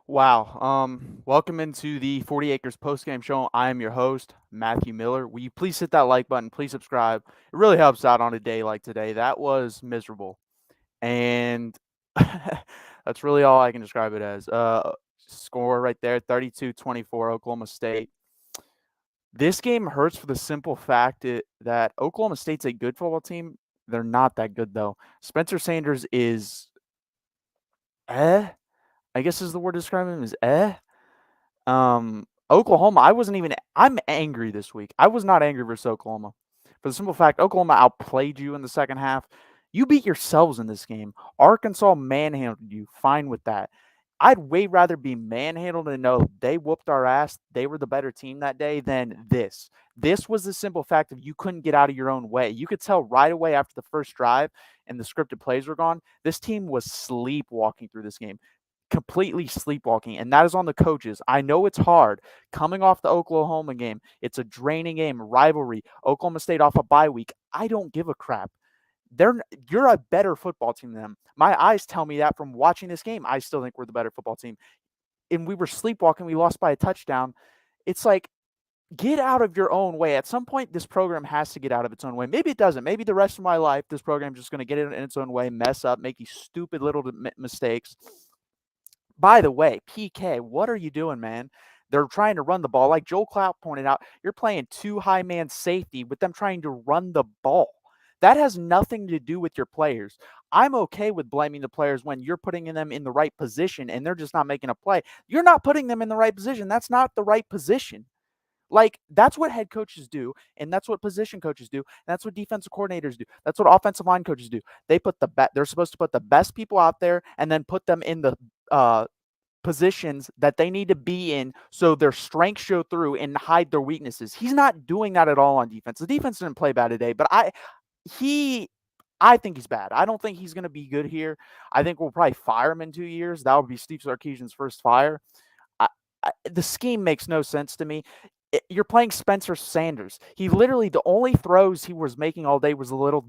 Wow. Welcome into the 40 Acres Postgame Show. I am your host, Matthew Miller. Will you please hit that like button? Please subscribe. It really helps out on a day like today. That was miserable. And that's really all I can describe it as. Score right there, 32-24, Oklahoma State. This game hurts for the simple fact that Oklahoma State's a good football team. They're not that good, though. Spencer Sanders is eh. I guess is the word to describe him is eh. Oklahoma, I'm angry this week. I was not angry versus Oklahoma. For the simple fact, Oklahoma outplayed you in the second half. You beat yourselves in this game. Arkansas manhandled you. Fine with that. I'd way rather be manhandled and know they whooped our ass, they were the better team that day than this. This was the simple fact of you couldn't get out of your own way. You could tell right away after the first drive and the scripted plays were gone, this team was sleepwalking through this game, completely sleepwalking, and that is on the coaches. I know it's hard coming off the Oklahoma game. It's a draining game, rivalry. Oklahoma State off a bye week. I don't give a crap. You're a better football team than them. My eyes tell me that from watching this game. I still think we're the better football team. And we were sleepwalking. We lost by a touchdown. It's like, get out of your own way. At some point, this program has to get out of its own way. Maybe it doesn't. Maybe the rest of my life, this program is just going to get it in its own way, mess up, make these stupid little mistakes. By the way, PK, what are you doing, man? They're trying to run the ball. Like Joel Klatt pointed out, you're playing two high man safety with them trying to run the ball. That has nothing to do with your players. I'm okay with blaming the players when you're putting them in the right position and they're just not making a play. You're not putting them in the right position. That's not the right position. Like, that's what head coaches do, and that's what position coaches do, and that's what defensive coordinators do. That's what offensive line coaches do. They're supposed to put the best people out there and then put them in the positions that they need to be in so their strengths show through and hide their weaknesses. He's not doing that at all on defense. The defense didn't play bad today, but I think he's bad. I don't think he's going to be good here. I think we'll probably fire him in 2 years. That would be Steve Sarkisian's first fire. The scheme makes no sense to me. You're playing Spencer Sanders. He literally, the only throws he was making all day was a little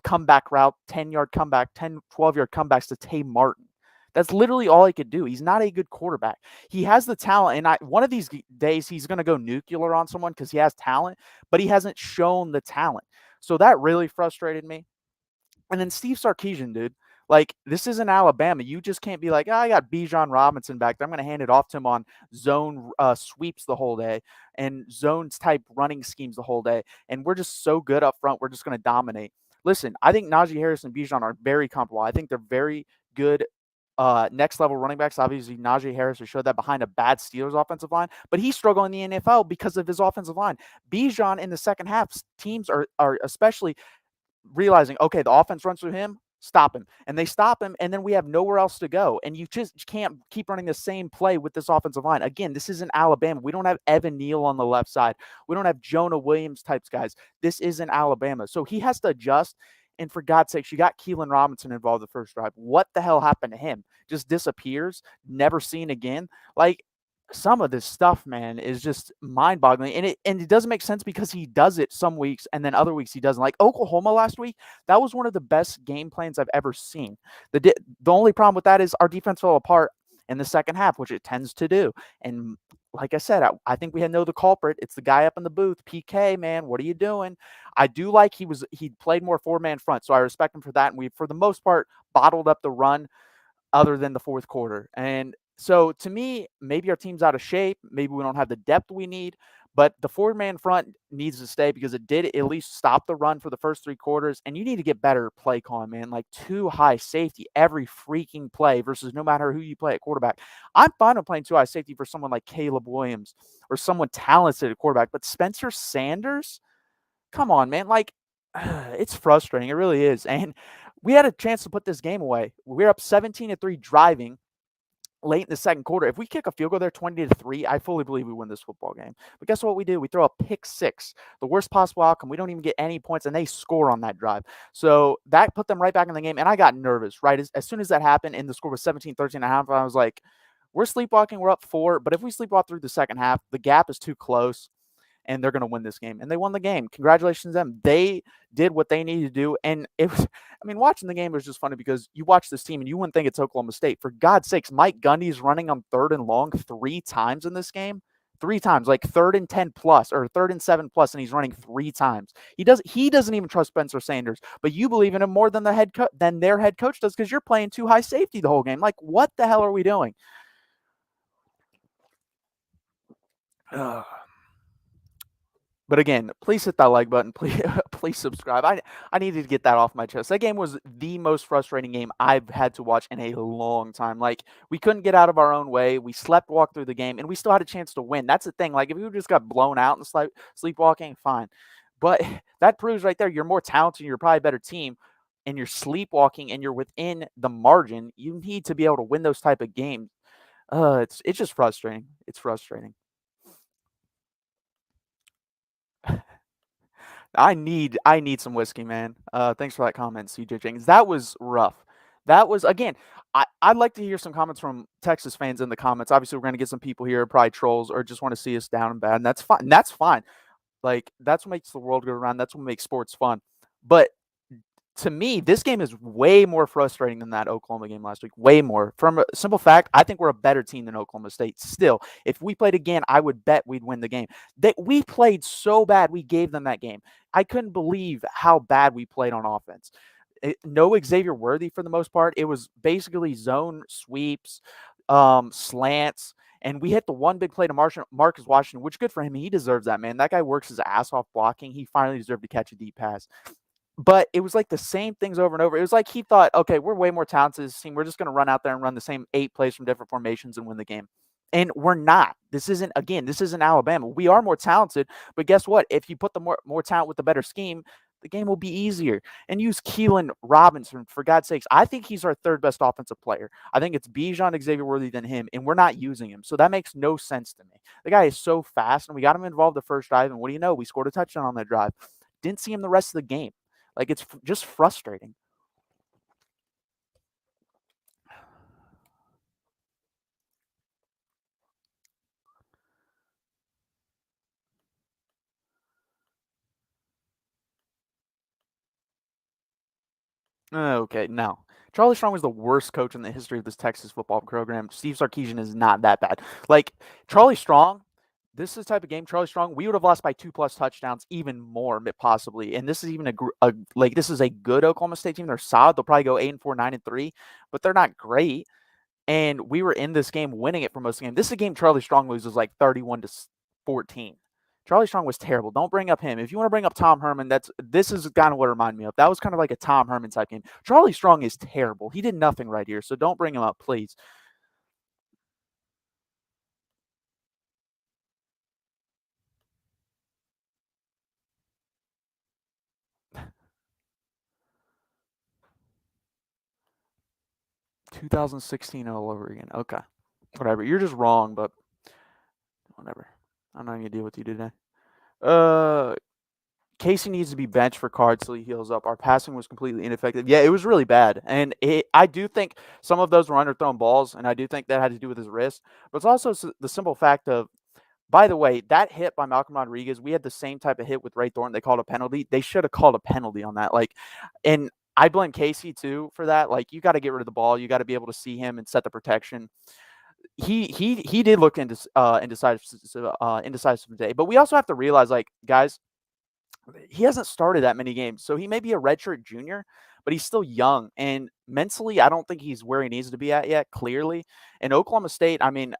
comeback route, 10-yard comeback, 10, 12-yard comebacks to Tay Martin. That's literally all he could do. He's not a good quarterback. He has the talent, and one of these days he's going to go nuclear on someone because he has talent, but he hasn't shown the talent. So that really frustrated me. And then Steve Sarkisian, dude, like, this isn't Alabama. You just can't be like, I got Bijan Robinson back there. I'm going to hand it off to him on zone sweeps the whole day and zones type running schemes the whole day. And we're just so good up front. We're just going to dominate. Listen, I think Najee Harris and Bijan are very comparable. I think they're very good next level running backs. Obviously, Najee Harris has showed that behind a bad Steelers offensive line, but he's struggling in the NFL because of his offensive line. Bijan in the second half, teams are especially realizing, okay, the offense runs through him, stop him. And they stop him, and then we have nowhere else to go. And you just can't keep running the same play with this offensive line. Again, this isn't Alabama. We don't have Evan Neal on the left side. We don't have Jonah Williams types guys. This isn't Alabama. So he has to adjust. And for God's sakes, you got Keelan Robinson involved the first drive. What the hell happened to him? Just disappears, never seen again. Like, some of this stuff, man, is just mind-boggling, and it doesn't make sense because he does it some weeks, and then other weeks he doesn't. Like Oklahoma last week, that was one of the best game plans I've ever seen. The only problem with that is our defense fell apart in the second half, which it tends to do. And like I said, I think we know the culprit. It's the guy up in the booth, PK, man. What are you doing? I do like he played more four-man front, so I respect him for that. And we, for the most part, bottled up the run other than the fourth quarter. And so to me, maybe our team's out of shape. Maybe we don't have the depth we need, but the four-man front needs to stay because it did at least stop the run for the first three quarters. And you need to get better play calling, man. Like too high safety every freaking play versus no matter who you play at quarterback. I'm fine with playing too high safety for someone like Caleb Williams or someone talented at quarterback, but Spencer Sanders, come on, man. Like, it's frustrating. It really is. And we had a chance to put this game away. We're up 17-3 driving late in the second quarter. If we kick a field goal there 20-3, I fully believe we win this football game. But guess what we do? We throw a pick six, the worst possible outcome. We don't even get any points, and they score on that drive. So that put them right back in the game, and I got nervous, right? As soon as that happened and the score was 17-13 and a half, I was like, we're sleepwalking. We're up 4, but if we sleepwalk through the second half, the gap is too close. and they're going to win this game. And they won the game. Congratulations to them. They did what they needed to do. And it was, I mean, watching the game was just funny because you watch this team and you wouldn't think it's Oklahoma State. For God's sakes, Mike Gundy's running on 3rd and long 3 times in this game. 3 times, like 3rd and 10 plus or 3rd and 7 plus, and he's running 3 times. He doesn't even trust Spencer Sanders, but you believe in him more than their head coach does because you're playing too high safety the whole game. Like, what the hell are we doing? But again, please hit that like button. Please subscribe. I needed to get that off my chest. That game was the most frustrating game I've had to watch in a long time. Like, we couldn't get out of our own way. We walked through the game, and we still had a chance to win. That's the thing. Like, if we just got blown out and sleepwalking, fine. But that proves right there you're more talented, you're probably a better team, and you're sleepwalking and you're within the margin. You need to be able to win those type of games. It's just frustrating. It's frustrating. I need some whiskey, man. Thanks for that comment, CJ Jenkins. That was rough. That was, again, I'd like to hear some comments from Texas fans in the comments. Obviously, we're going to get some people here, probably trolls, or just want to see us down and bad, and that's fine. That's fine. Like, that's what makes the world go around. That's what makes sports fun. But to me, this game is way more frustrating than that Oklahoma game last week. Way more. From a simple fact, I think we're a better team than Oklahoma State. Still, if we played again, I would bet we'd win the game. We played so bad, we gave them that game. I couldn't believe how bad we played on offense. No Xavier Worthy for the most part. It was basically zone sweeps, slants. And we hit the one big play to Marcus Washington, which good for him. He deserves that, man. That guy works his ass off blocking. He finally deserved to catch a deep pass. But it was like the same things over and over. It was like he thought, okay, we're way more talented as this team. We're just going to run out there and run the same 8 plays from different formations and win the game. And we're not. This isn't Alabama. We are more talented, but guess what? If you put the more talent with the better scheme, the game will be easier. And use Keelan Robinson, for God's sakes. I think he's our 3rd best offensive player. I think it's Bijan Xavier Worthy than him, and we're not using him. So that makes no sense to me. The guy is so fast, and we got him involved the first drive, and what do you know? We scored a touchdown on that drive. Didn't see him the rest of the game. Like, it's just frustrating. Okay, no. Charlie Strong was the worst coach in the history of this Texas football program. Steve Sarkisian is not that bad. Like, Charlie Strong, this is the type of game, Charlie Strong, we would have lost by 2+ touchdowns, even more, possibly. And this is even this is a good Oklahoma State team. They're solid. They'll probably go 8-4, 9-3, but they're not great. And we were in this game winning it for most of the game. This is a game Charlie Strong loses like 31-14. Charlie Strong was terrible. Don't bring up him. If you want to bring up Tom Herman, this is kind of what it reminded me of. That was kind of like a Tom Herman type game. Charlie Strong is terrible. He did nothing right here, so don't bring him up, please. "2016 all over again." Okay, whatever. You're just wrong, but whatever. I'm not gonna deal with you today. Casey needs to be benched for Card till he heals up. Our passing was completely ineffective. Yeah, it was really bad. And I do think some of those were underthrown balls, and I do think that had to do with his wrist. But it's also the simple fact of, by the way, that hit by Malcolm Rodriguez, we had the same type of hit with Ray Thornton. They called a penalty. They should have called a penalty on that. Like, and I blame Casey too for that. Like, you got to get rid of the ball. You got to be able to see him and set the protection. He did look indecisive today. But we also have to realize, like, guys, he hasn't started that many games. So he may be a redshirt junior, but he's still young. And mentally, I don't think he's where he needs to be at yet, clearly. And Oklahoma State, I mean,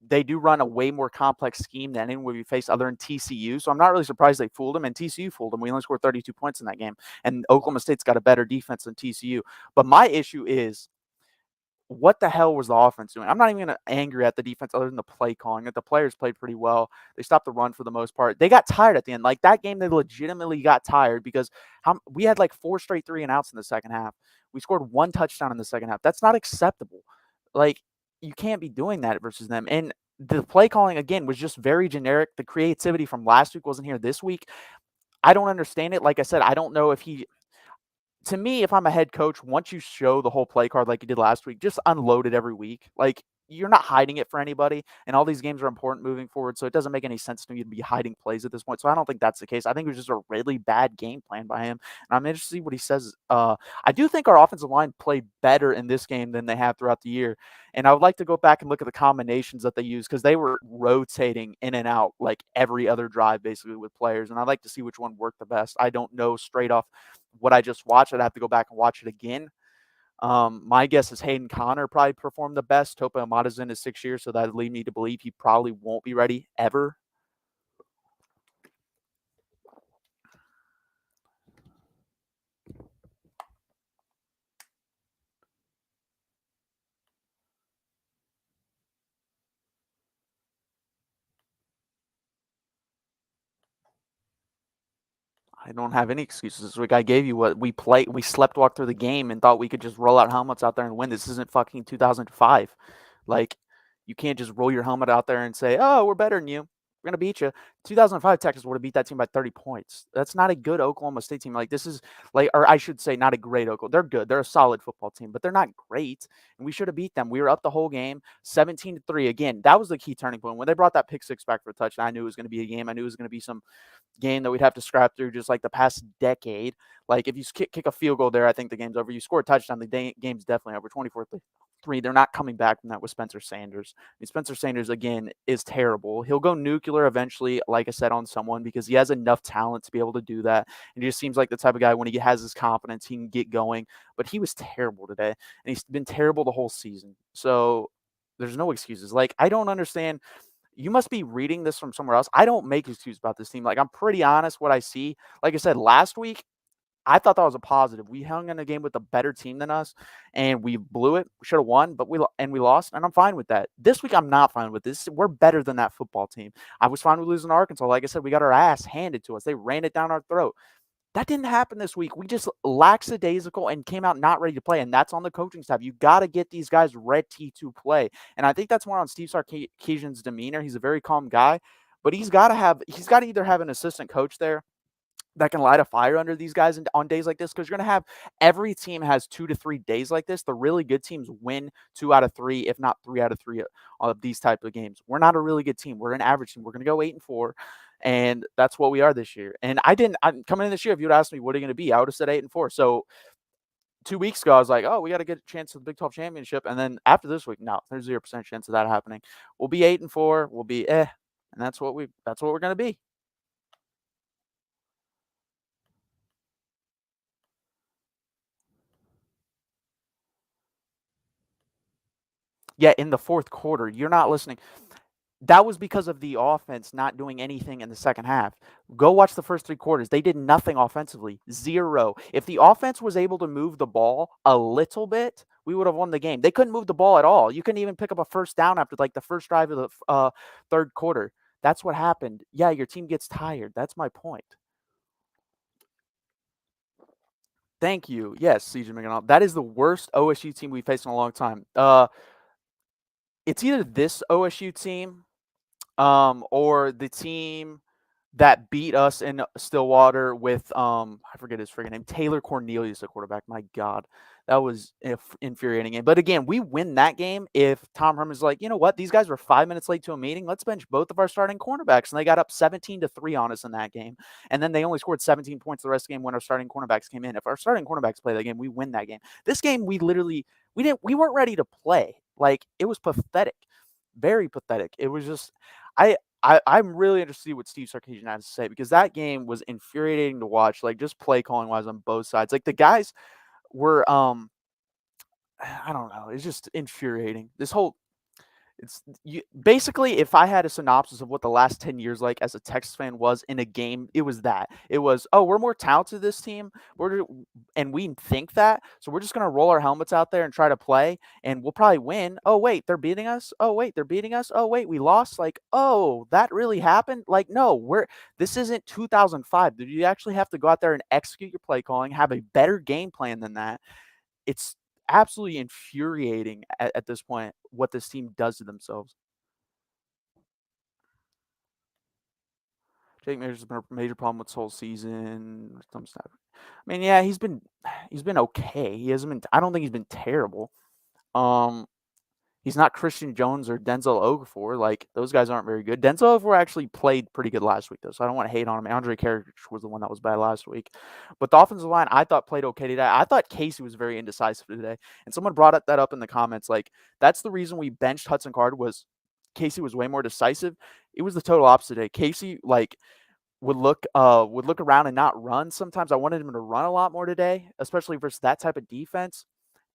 they do run a way more complex scheme than anyone we face other than TCU. So I'm not really surprised they fooled him. And TCU fooled him. We only scored 32 points in that game. And Oklahoma State's got a better defense than TCU. But my issue is, what the hell was the offense doing? I'm not even angry at the defense other than the play calling. The players played pretty well. They stopped the run for the most part. They got tired at the end. Like, that game, they legitimately got tired because we had like 4 straight 3-and-outs in the second half. We scored 1 touchdown in the second half. That's not acceptable. Like, you can't be doing that versus them. And the play calling, again, was just very generic. The creativity from last week wasn't here this week. I don't understand it. Like I said, I don't know if to me, if I'm a head coach, once you show the whole play card like you did last week, just unload it every week. Like, you're not hiding it for anybody, and all these games are important moving forward, so it doesn't make any sense to me to be hiding plays at this point. So I don't think that's the case. I think it was just a really bad game plan by him, and I'm interested to see what he says. I do think our offensive line played better in this game than they have throughout the year, and I would like to go back and look at the combinations that they used because they were rotating in and out like every other drive basically with players, and I'd like to see which one worked the best. I don't know straight off what I just watched. I'd have to go back and watch it again. My guess is Hayden Connor probably performed the best. Topa Amada's in his 6 years, so that would lead me to believe he probably won't be ready ever. I don't have any excuses this week. I gave you what we played. We slept walk through the game and thought we could just roll out helmets out there and win. This isn't fucking 2005. Like, you can't just roll your helmet out there and say, "Oh, we're better than you. We're gonna beat you." 2005 Texas would have beat that team by 30 points. That's not a good Oklahoma State team. Like, this is like, or I should say, not a great Oklahoma. They're good. They're a solid football team, but they're not great. And we should have beat them. We were up the whole game, 17-3. Again, that was the key turning point when they brought that pick six back for a touchdown. I knew it was going to be a game. I knew it was going to be some game that we'd have to scrap through just like the past decade. Like if you kick a field goal there, I think the game's over. You score a touchdown, the game's definitely over. 24-3. They're not coming back from that with Spencer Sanders. I mean, Spencer Sanders, again, is terrible. He'll go nuclear eventually, like I said, on someone because he has enough talent to be able to do that. And he just seems like the type of guy when he has his confidence, he can get going. But he was terrible today, and he's been terrible the whole season. So there's no excuses. Like, I don't understand. You must be reading this from somewhere else. I don't make excuses about this team. Like, I'm pretty honest what I see. Like I said, last week, I thought that was a positive. We hung in a game with a better team than us, and we blew it. We should have won, but we lost, and I'm fine with that. This week, I'm not fine with this. We're better than that football team. I was fine with losing to Arkansas. Like I said, we got our ass handed to us. They ran it down our throat. That didn't happen this week. We just lackadaisical and came out not ready to play, and that's on the coaching staff. You got to get these guys ready to play, and I think that's more on Steve Sarkisian's demeanor. He's a very calm guy, but he's got to either have an assistant coach there that can light a fire under these guys on days like this, because you're going to have every team has 2 to 3 days like this. The really good teams win 2 out of 3, if not 3 out of 3 of these type of games. We're not a really good team. We're an average team. We're going to go 8-4, and that's what we are this year. And I'm coming in this year, if you'd asked me what are you going to be, I would have said 8-4. So 2 weeks ago, I was like, oh, we got to get a chance at the Big 12 championship. And then after this week, no, there's 0% chance of that happening. We'll be 8-4. We'll be and that's what we're going to be. Yeah, in the fourth quarter, you're not listening. That was because of the offense not doing anything in the second half. Go watch the first 3 quarters. They did nothing offensively. 0. If the offense was able to move the ball a little bit, we would have won the game. They couldn't move the ball at all. You couldn't even pick up a first down after like the first drive of the third quarter. That's what happened. Yeah, your team gets tired. That's my point. Thank you. Yes, CJ McDonald. That is the worst OSU team we've faced in a long time. It's either this OSU team or the team that beat us in Stillwater with I forget his freaking name, Taylor Cornelius, the quarterback. My God, that was infuriating game. But again, we win that game if Tom Herman's like, you know what, these guys were 5 minutes late to a meeting. Let's bench both of our starting cornerbacks, and they got up 17-3 on us in that game. And then they only scored 17 points the rest of the game when our starting cornerbacks came in. If our starting cornerbacks play that game, we win that game. This game, we weren't ready to play. Like, it was pathetic, very pathetic. It was just, I'm really interested to see what Steve Sarkisian has to say, because that game was infuriating to watch, like just play calling wise on both sides. Like the guys were I don't know, it's just infuriating. This whole it's you basically, if I had a synopsis of what the last 10 years like as a Texas fan was in a game, it was that. It was, oh, we're more talented this team. And we think that. So we're just gonna roll our helmets out there and try to play, and we'll probably win. Oh wait, they're beating us. Oh wait, they're beating us. Oh wait, we lost. Like, oh, that really happened? Like, no, this isn't 2005. Did you actually have to go out there and execute your play calling, have a better game plan than that? It's absolutely infuriating at this point what this team does to themselves. Jake Majors has been a major problem with this whole season. Some stuff. I mean, yeah, he's been okay. He hasn't been. I don't think he's been terrible. Um, He's not Christian Jones or Denzel Okafor. Like, those guys aren't very good. Denzel Okafor actually played pretty good last week, though, so I don't want to hate on him. Andre Carrick was the one that was bad last week. But the offensive line, I thought played okay today. I thought Casey was very indecisive today. And someone brought that up in the comments. Like, that's the reason we benched Hudson Card was Casey was way more decisive. It was the total opposite today. Casey, like, would look around and not run. Sometimes I wanted him to run a lot more today, especially versus that type of defense.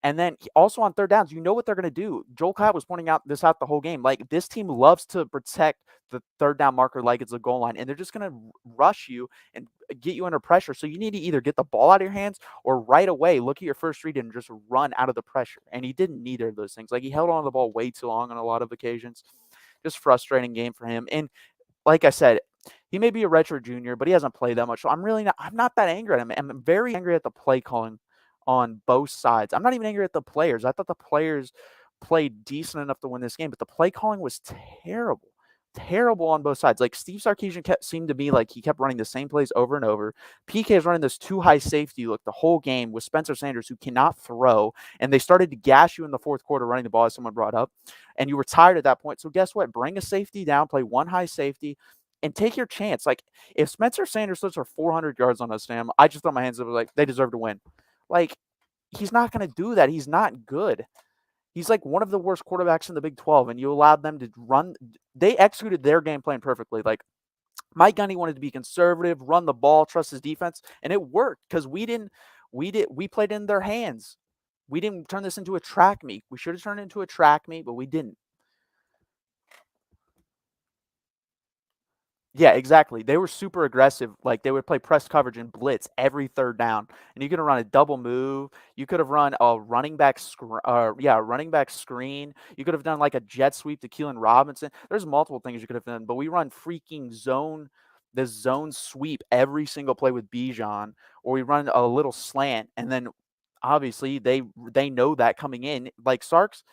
And then also on third downs, you know what they're going to do. Joel Klatt was pointing out this out the whole game. Like, this team loves to protect the third down marker like it's a goal line, and they're just going to rush you and get you under pressure. So you need to either get the ball out of your hands or right away look at your first read and just run out of the pressure. And he didn't neither of those things. Like, he held on to the ball way too long on a lot of occasions. Just frustrating game for him. And like I said, he may be a retro junior, but he hasn't played that much. So I'm not that angry at him. I'm very angry at the play calling on both sides. I'm not even angry at the players. I thought the players played decent enough to win this game, but the play calling was terrible. Terrible on both sides. Like, Steve Sarkisian seemed to be like he kept running the same plays over and over. PK is running this too high safety look the whole game with Spencer Sanders, who cannot throw, and they started to gash you in the fourth quarter running the ball, as someone brought up, and you were tired at that point. So guess what? Bring a safety down, play one high safety, and take your chance. Like, if Spencer Sanders throws for 400 yards on us, Sam, I just throw my hands up like they deserve to win. Like, he's not going to do that. He's not good. He's like one of the worst quarterbacks in the Big 12, and you allowed them to run. They executed their game plan perfectly. Like, Mike Gundy wanted to be conservative, run the ball, trust his defense, and it worked because we played in their hands. We didn't turn this into a track meet. We should have turned it into a track meet, but we didn't. Yeah, exactly. They were super aggressive. Like, they would play press coverage and blitz every third down, and you could have run a double move. You could have run a running back screen. You could have done like a jet sweep to Keelan Robinson. There's multiple things you could have done, but we run freaking this zone sweep every single play with Bijan, or we run a little slant, and then obviously they know that coming in. Like, Sark's,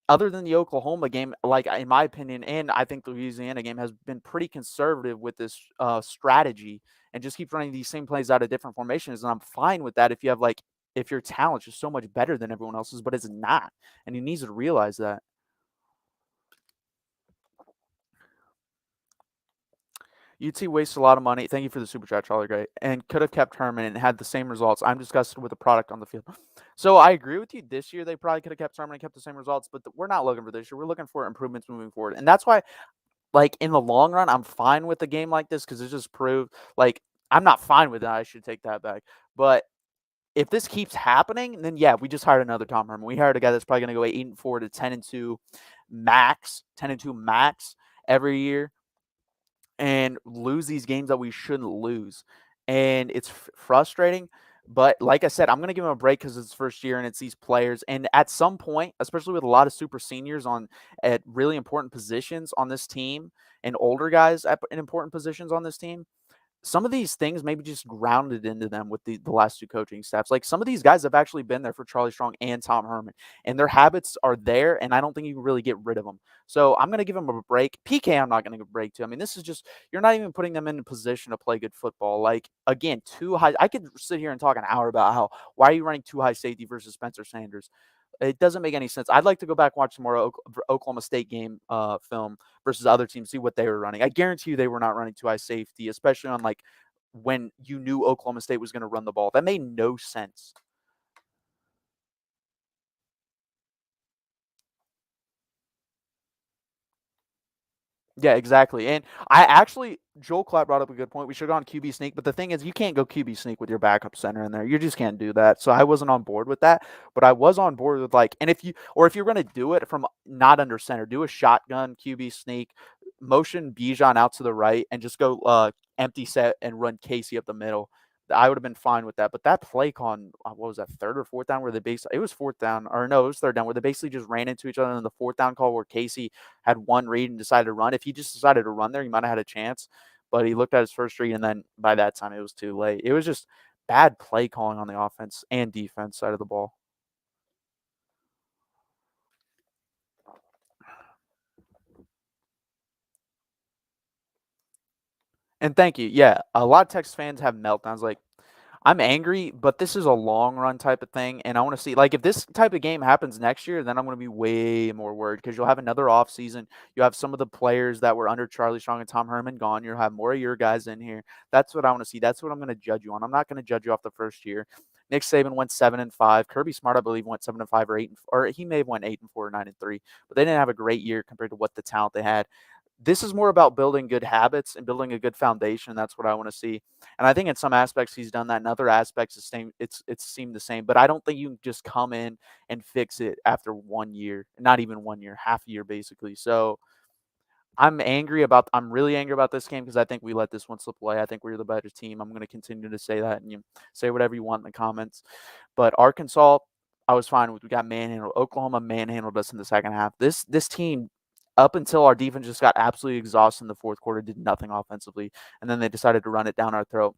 other than the Oklahoma game, like, in my opinion, and I think the Louisiana game, has been pretty conservative with this strategy and just keep running these same plays out of different formations. And I'm fine with that if your talent is so much better than everyone else's, but it's not. And he needs to realize that. UT wastes a lot of money. Thank you for the super chat, Charlie Gray. And could have kept Herman and had the same results. I'm disgusted with the product on the field. So I agree with you. This year they probably could have kept Herman and kept the same results, but we're not looking for this year. We're looking for improvements moving forward. And that's why, like, in the long run, I'm fine with a game like this because it just proved, like, I'm not fine with it. I should take that back. But if this keeps happening, then yeah, we just hired another Tom Herman. We hired a guy that's probably going to go 8-4 to 10-2 max, 10-2 max every year, and lose these games that we shouldn't lose. And it's frustrating. But like I said, I'm going to give him a break because it's his first year and it's these players. And at some point, especially with a lot of super seniors at really important positions on this team and older guys in important positions on this team, some of these things maybe just grounded into them with the last two coaching staffs. Like, some of these guys have actually been there for Charlie Strong and Tom Herman, and their habits are there, and I don't think you can really get rid of them. So I'm going to give them a break. PK, I'm not going to give a break to. I mean, this is just, you're not even putting them in a position to play good football. Like, again, too high. I could sit here and talk an hour about why are you running too high safety versus Spencer Sanders? It doesn't make any sense. I'd like to go back and watch some more Oklahoma State game film versus other teams, see what they were running. I guarantee you they were not running too high safety, especially on, like, when you knew Oklahoma State was going to run the ball. That made no sense. Yeah, exactly. And Joel Klatt brought up a good point. We should have gone QB sneak, but the thing is, you can't go QB sneak with your backup center in there. You just can't do that. So I wasn't on board with that, but I was on board with, like, and if you're going to do it from not under center, do a shotgun QB sneak, motion Bijan out to the right, and just go empty set and run Casey up the middle. I would have been fine with that. But that play on, what was that, third or fourth down, where it was fourth down, or no, it was third down, where they basically just ran into each other in the fourth down call, where Casey had one read and decided to run. If he just decided to run there, he might have had a chance. But he looked at his first read, and then by that time, it was too late. It was just bad play calling on the offense and defense side of the ball. And thank you. Yeah, a lot of Texas fans have meltdowns. Like, I'm angry, but this is a long run type of thing, and I wanna see like, if this type of game happens next year, then I'm gonna be way more worried because 'cause you'll have another offseason. You have some of the players that were under Charlie Strong and Tom Herman gone. You'll have more of your guys in here. That's what I wanna see. That's what I'm gonna judge you on. I'm not gonna judge you off the first year. Nick Saban went 7-5. Kirby Smart, I believe, went 7-5 or 8 and or he may have went 8-4 or 9-3, but they didn't have a great year compared to what the talent they had. This is more about building good habits and building a good foundation. That's what I wanna see. And I think in some aspects he's done that. In other aspects, it's seemed the same. But I don't think you can just come in and fix it after 1 year, not even 1 year, half a year basically. So I'm really angry about this game because I think we let this one slip away. I think we're the better team. I'm gonna continue to say that and you say whatever you want in the comments. But Arkansas, I was fine with. We got manhandled. Oklahoma manhandled us in the second half. This team, up until our defense just got absolutely exhausted in the fourth quarter, did nothing offensively, and then they decided to run it down our throat.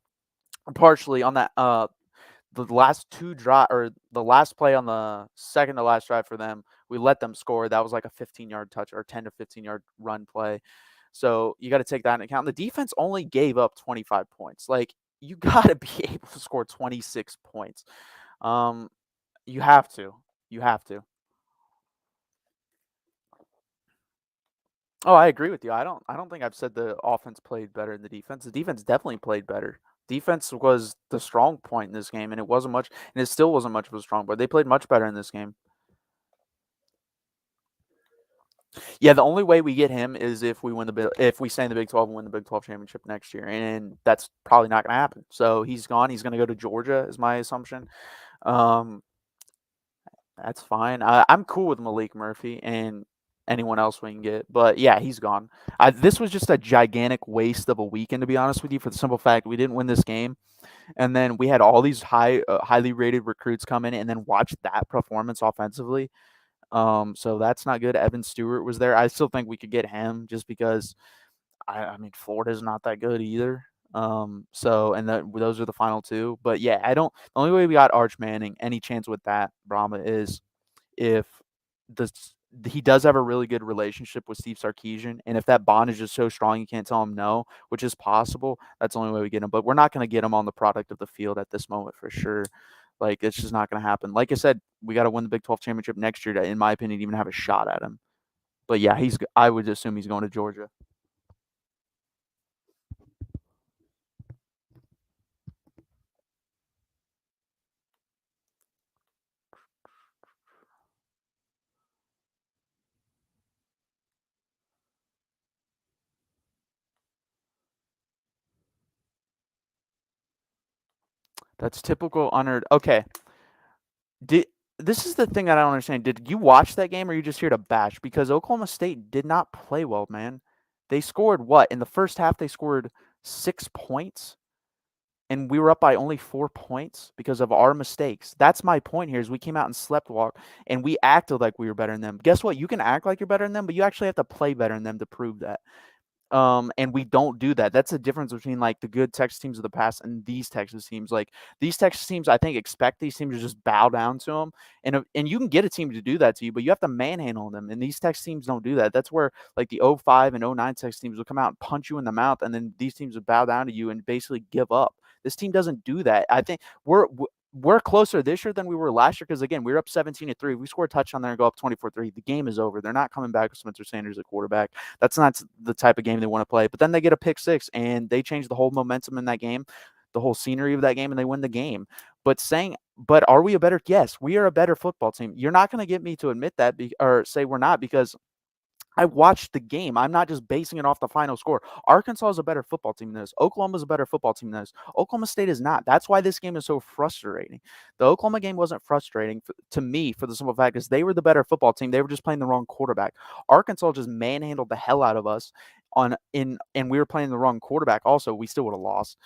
Partially on that, the last 2 drive or the last play on the second to last drive for them, we let them score. That was like a 15-yard touch or 10 to 15-yard run play. So you got to take that into account. The defense only gave up 25 points. Like you got to be able to score 26 points. Um, you have to. You have to. Oh, I agree with you. I don't think I've said the offense played better than the defense. The defense definitely played better. Defense was the strong point in this game, and it still wasn't much of a strong point. They played much better in this game. Yeah, the only way we get him is if we stay in the Big 12 and win the Big 12 championship next year, and that's probably not going to happen. So he's gone. He's going to go to Georgia, is my assumption. Um, that's fine. I'm cool with Malik Murphy and anyone else we can get, but yeah, he's gone. This was just a gigantic waste of a weekend, to be honest with you, for the simple fact we didn't win this game, and then we had all these highly rated recruits come in, and then watch that performance offensively. So that's not good. Evan Stewart was there. I still think we could get him just because I mean Florida's not that good either. So and those are the final two. But yeah, I don't the only way we got Arch Manning, any chance with that, Brahma, is if the he does have a really good relationship with Steve Sarkisian, and if that bond is just so strong you can't tell him no, which is possible, that's the only way we get him. But we're not going to get him on the product of the field at this moment for sure. Like it's just not going to happen. Like I said, we got to win the Big 12 championship next year to, in my opinion, even have a shot at him. But yeah, I would assume he's going to Georgia. That's typical unearned. Okay, did this is the thing that I don't understand. Did you watch that game or are you just here to bash? Because Oklahoma State did not play well, man. They scored what? In the first half, they scored 6 points, and we were up by only 4 points because of our mistakes. That's my point here is we came out and slept walk, and we acted like we were better than them. Guess what? You can act like you're better than them, but you actually have to play better than them to prove that. And we don't do that. That's the difference between like the good Texas teams of the past and these Texas teams. Like these Texas teams, I think expect these teams to just bow down to them, and you can get a team to do that to you, but you have to manhandle them. And these Texas teams don't do that. That's where like the 05 and 09 Texas teams will come out and punch you in the mouth, and then these teams would bow down to you and basically give up. This team doesn't do that. I think we're closer this year than we were last year because again we were up 17-3. We score a touchdown there and go up 24-3. The game is over. They're not coming back with Spencer Sanders at quarterback. That's not the type of game they want to play. But then they get a pick six and they change the whole momentum in that game, the whole scenery of that game, and they win the game. But are we a better? Yes, we are a better football team. You're not going to get me to admit that or say we're not because I watched the game. I'm not just basing it off the final score. Arkansas is a better football team than us. Oklahoma is a better football team than us. Oklahoma State is not. That's why this game is so frustrating. The Oklahoma game wasn't frustrating to me for the simple fact is they were the better football team. They were just playing the wrong quarterback. Arkansas just manhandled the hell out of us and we were playing the wrong quarterback. Also, we still would have lost.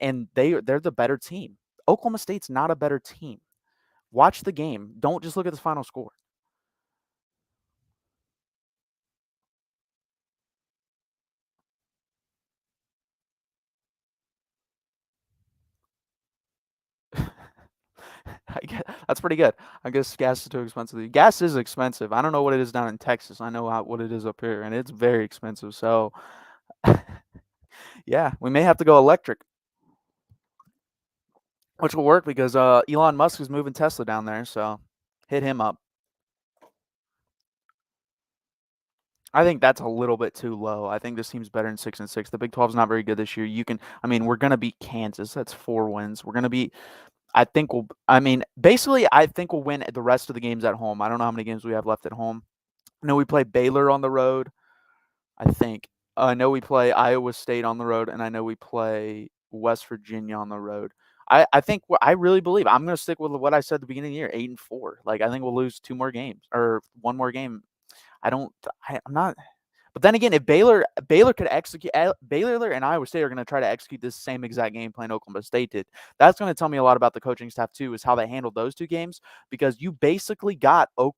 And they're the better team. Oklahoma State's not a better team. Watch the game. Don't just look at the final score. That's pretty good. I guess gas is too expensive. Gas is expensive. I don't know what it is down in Texas. I know what it is up here, and it's very expensive. So, yeah, we may have to go electric. which will work because Elon Musk is moving Tesla down there, so hit him up. I think that's a little bit too low. I think this team's better than 6-6. The Big 12 is not very good this year. We're gonna beat Kansas. That's 4 wins. We're gonna beat. Basically, I think we'll win the rest of the games at home. I don't know how many games we have left at home. I know we play Baylor on the road. I think. I know we play Iowa State on the road, and I know we play West Virginia on the road. I really believe I'm going to stick with what I said at the beginning of the year, 8-4. Like I think we'll lose 2 more games or 1 more game. I don't. I'm not. But then again, if Baylor could execute, Baylor and Iowa State are going to try to execute this same exact game plan Oklahoma State did. That's going to tell me a lot about the coaching staff too, is how they handled those 2 games because you basically got what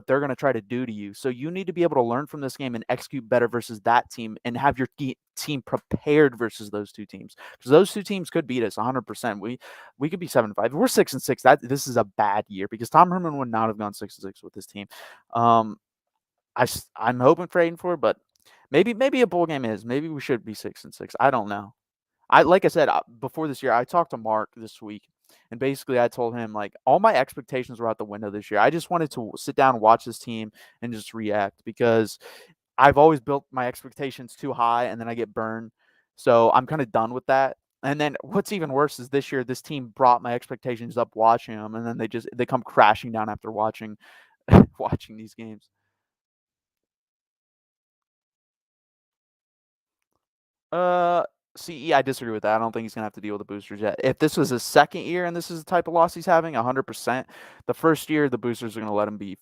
they're going to try to do to you. So you need to be able to learn from this game and execute better versus that team and have your team prepared versus those 2 teams. Because those 2 teams could beat us 100%. We could be 7-5. If we're 6-6, this is a bad year because Tom Herman would not have gone 6-6 with this team. I'm hoping for 8-4, but maybe a bowl game is. Maybe we should be 6-6. I don't know. Like I said before this year, I talked to Mark this week, and basically I told him like all my expectations were out the window this year. I just wanted to sit down and watch this team and just react because I've always built my expectations too high and then I get burned. So I'm kind of done with that. And then what's even worse is this year this team brought my expectations up watching them, and then they come crashing down after watching watching these games. Uh, I disagree with that. I don't think he's gonna have to deal with the boosters yet. If this was his second year and this is the type of loss he's having, 100%. The first year, the boosters are gonna let him be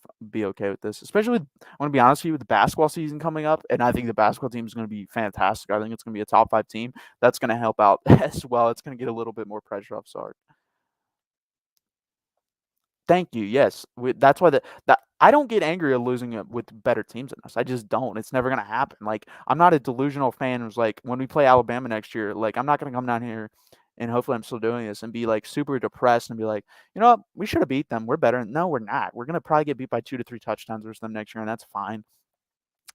okay with this. Especially with, I'm gonna be honest with you, with the basketball season coming up, and I think the basketball team is gonna be fantastic. I think it's gonna be a top 5 team. That's gonna help out as well. It's gonna get a little bit more pressure off Sark. Thank you. Yes, that's why that I don't get angry at losing it with better teams than us. I just don't. It's never gonna happen. Like I'm not a delusional fan who's like when we play Alabama next year. Like I'm not gonna come down here, and hopefully I'm still doing this and be like super depressed and be like, you know what, we should have beat them. We're better. No, we're not. We're gonna probably get beat by 2 to 3 touchdowns versus them next year, and that's fine.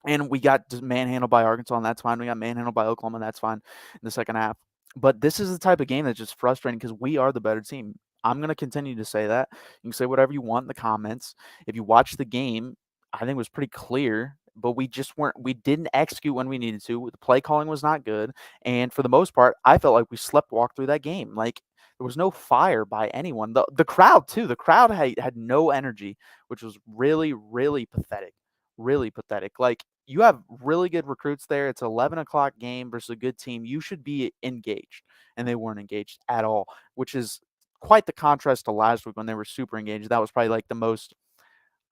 And we got just manhandled by Arkansas, and that's fine. We got manhandled by Oklahoma, and that's fine in the second half. But this is the type of game that's just frustrating because we are the better team. I'm going to continue to say that. You can say whatever you want in the comments. If you watch the game, I think it was pretty clear, but we didn't execute when we needed to. The play calling was not good. And for the most part, I felt like we sleptwalked through that game. Like there was no fire by anyone. The crowd, too. The crowd had no energy, which was really, really pathetic. Really pathetic. Like you have really good recruits there. It's 11 o'clock game versus a good team. You should be engaged, and they weren't engaged at all, which is quite the contrast to last week when they were super engaged. That was probably like the most,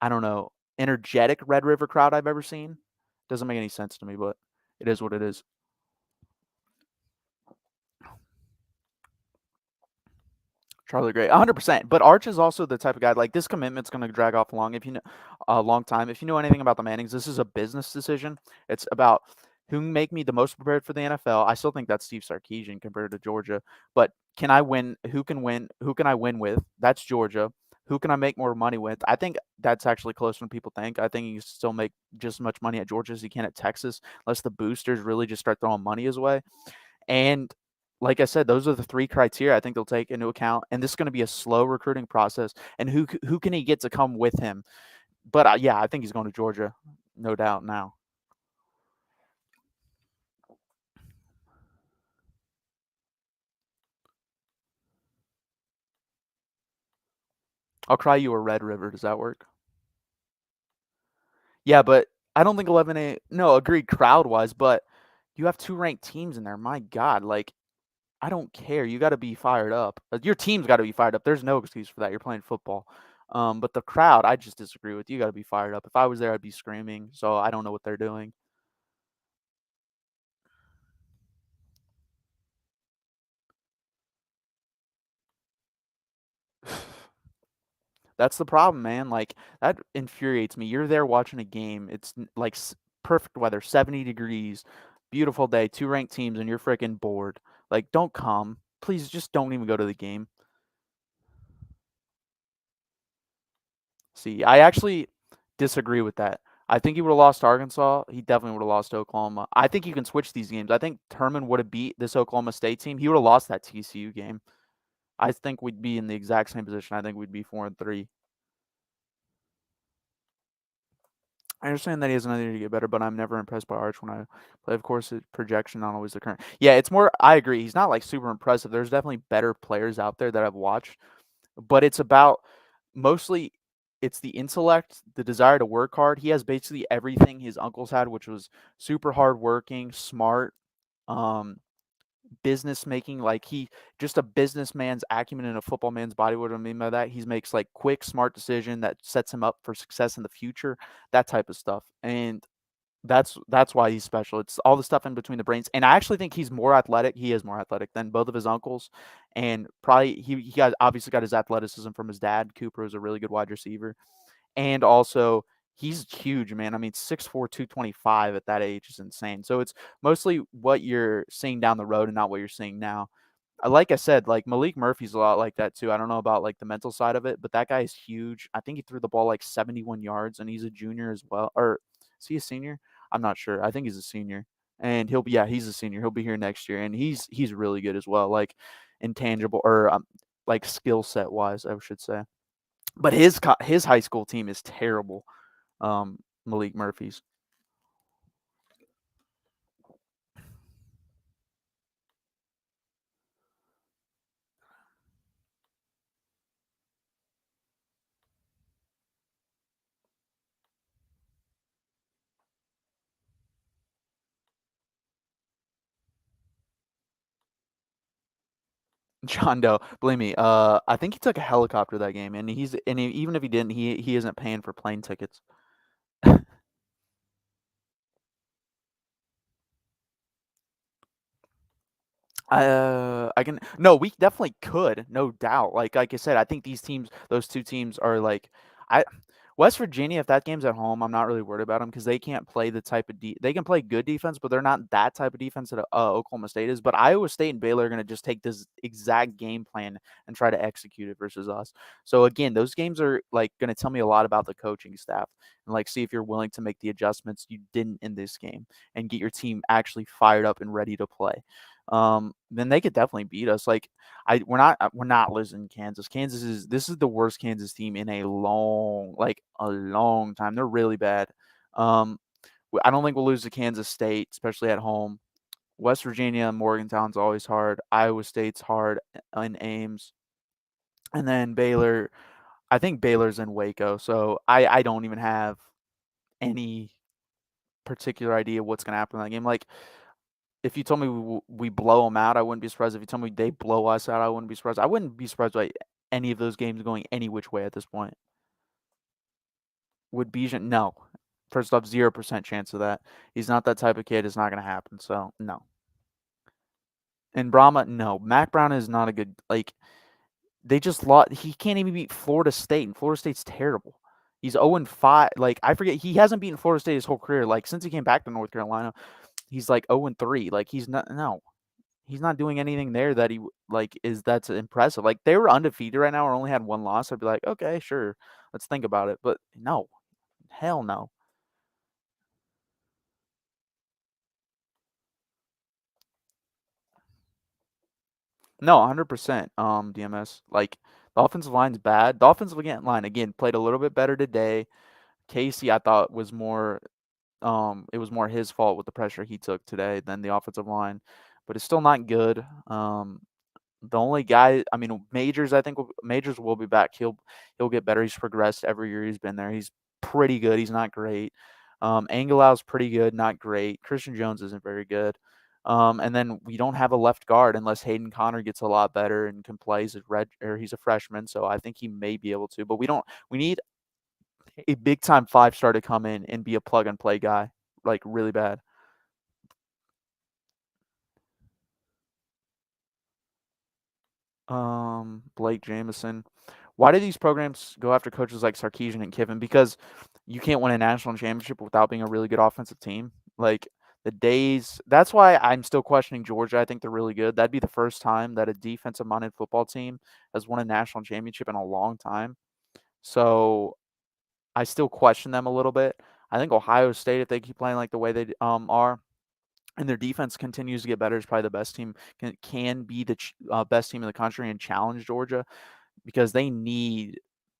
I don't know, energetic Red River crowd I've ever seen. Doesn't make any sense to me, but it is what it is. Charlie Gray, 100%. But Arch is also the type of guy like this commitment's going to drag off long if you know a long time. If you know anything about the Mannings, this is a business decision. It's about who can make me the most prepared for the NFL. I still think that's Steve Sarkisian compared to Georgia. But can I win? Who can win? Who can I win with? That's Georgia. Who can I make more money with? I think that's actually closer than people think. I think you can still make just as much money at Georgia as you can at Texas, unless the boosters really just start throwing money his way. And like I said, those are the 3 criteria I think they'll take into account. And this is going to be a slow recruiting process. And who can he get to come with him? But yeah, I think he's going to Georgia, no doubt. Now I'll cry you a Red River. Does that work? Yeah, but I don't think 11A. No, agreed crowd wise, but you have 2 ranked teams in there. My God, like I don't care. You got to be fired up. Your team's got to be fired up. There's no excuse for that. You're playing football. But the crowd, I just disagree with. You got to be fired up. If I was there, I'd be screaming. So I don't know what they're doing. That's the problem, man. Like that infuriates me. You're there watching a game. It's like perfect weather, 70 degrees, beautiful day, 2 ranked teams, and you're freaking bored. Like, don't come. Please, just don't even go to the game. See, I actually disagree with that. I think he would have lost to Arkansas. He definitely would have lost to Oklahoma. I think you can switch these games. I think Turman would have beat this Oklahoma State team. He would have lost that TCU game. I think we'd be in the exact same position. I think we'd be 4-3. I understand that he has another year to get better, but I'm never impressed by Arch when I play. Of course, his projection not always the current. Yeah, it's more. I agree. He's not like super impressive. There's definitely better players out there that I've watched, but it's about mostly it's the intellect, the desire to work hard. He has basically everything his uncles had, which was super hardworking, smart, um, business making. Like he just a businessman's acumen in a football man's body. What do I mean by that? He makes like quick, smart decision that sets him up for success in the future. That type of stuff, and that's why he's special. It's all the stuff in between the brains, and I actually think he's more athletic. He is more athletic than both of his uncles, and probably he got obviously got his athleticism from his dad. Cooper is a really good wide receiver, and also he's huge, man. I mean, 6'4", 225 at that age is insane. So it's mostly what you're seeing down the road and not what you're seeing now. Like I said, like Malik Murphy's a lot like that too. I don't know about like the mental side of it, but that guy is huge. I think he threw the ball like 71 yards, and he's a junior as well. Or is he a senior? I'm not sure. I think he's a senior, and he'll be he's a senior. He'll be here next year, and he's really good as well. Like intangible or like skill set wise, I should say. But his high school team is terrible. Malik Murphy's. John Doe, believe me. I think he took a helicopter that game, and even if he didn't, he isn't paying for plane tickets. I can no, we definitely could, no doubt. Like I said, I think those two teams are like, I West Virginia. If that game's at home, I'm not really worried about them because they can't play the type of they can play good defense, but they're not that type of defense that Oklahoma State is. But Iowa State and Baylor are going to just take this exact game plan and try to execute it versus us. So again, those games are like going to tell me a lot about the coaching staff and like see if you're willing to make the adjustments you didn't in this game and get your team actually fired up and ready to play. Then they could definitely beat us. Like we're not losing Kansas. This is the worst Kansas team in a long time. They're really bad. Um, I don't think we'll lose to Kansas State, especially at home. West Virginia and Morgantown's always hard. Iowa State's hard in Ames, and then Baylor. I think Baylor's in Waco, so I don't even have any particular idea what's gonna happen in that game. Like if you told me we blow them out, I wouldn't be surprised. If you told me they blow us out, I wouldn't be surprised. I wouldn't be surprised by any of those games going any which way at this point. Would Bijan? No. First off, 0% chance of that. He's not that type of kid. It's not going to happen. So, no. And Brahma, no. Mac Brown is not a good, like, they just lost. He can't even beat Florida State, and Florida State's terrible. He's 0-5. Like, I forget, he hasn't beaten Florida State his whole career. Like, since he came back to North Carolina, he's like 0-3. Like, he's not, no. He's not doing anything there that that's impressive. Like they were undefeated right now or only had one loss. I'd be like, okay, sure, let's think about it. But no, hell no, no, 100%. DMS like the offensive line's bad. The offensive line again played a little bit better today. Casey, I thought was more. It was more his fault with the pressure he took today than the offensive line, but it's still not good. The only guy, I mean, Majors, Majors will be back. He'll get better. He's progressed every year he's been there. He's pretty good. He's not great. Angelau's pretty good, not great. Christian Jones isn't very good. And then we don't have a left guard unless Hayden Connor gets a lot better and can play. He's a freshman, so I think he may be able to. But we don't. We need a big time 5-star to come in and be a plug and play guy, like really bad. Blake Jameson. Why do these programs go after coaches like Sarkisian and Kiffin? Because you can't win a national championship without being a really good offensive team. Like the days, that's why I'm still questioning Georgia. I think they're really good. That'd be the first time that a defensive minded football team has won a national championship in a long time. So I still question them a little bit. I think Ohio State, if they keep playing like the way they are, and their defense continues to get better, is probably the best team, can be the best team in the country and challenge Georgia, because I need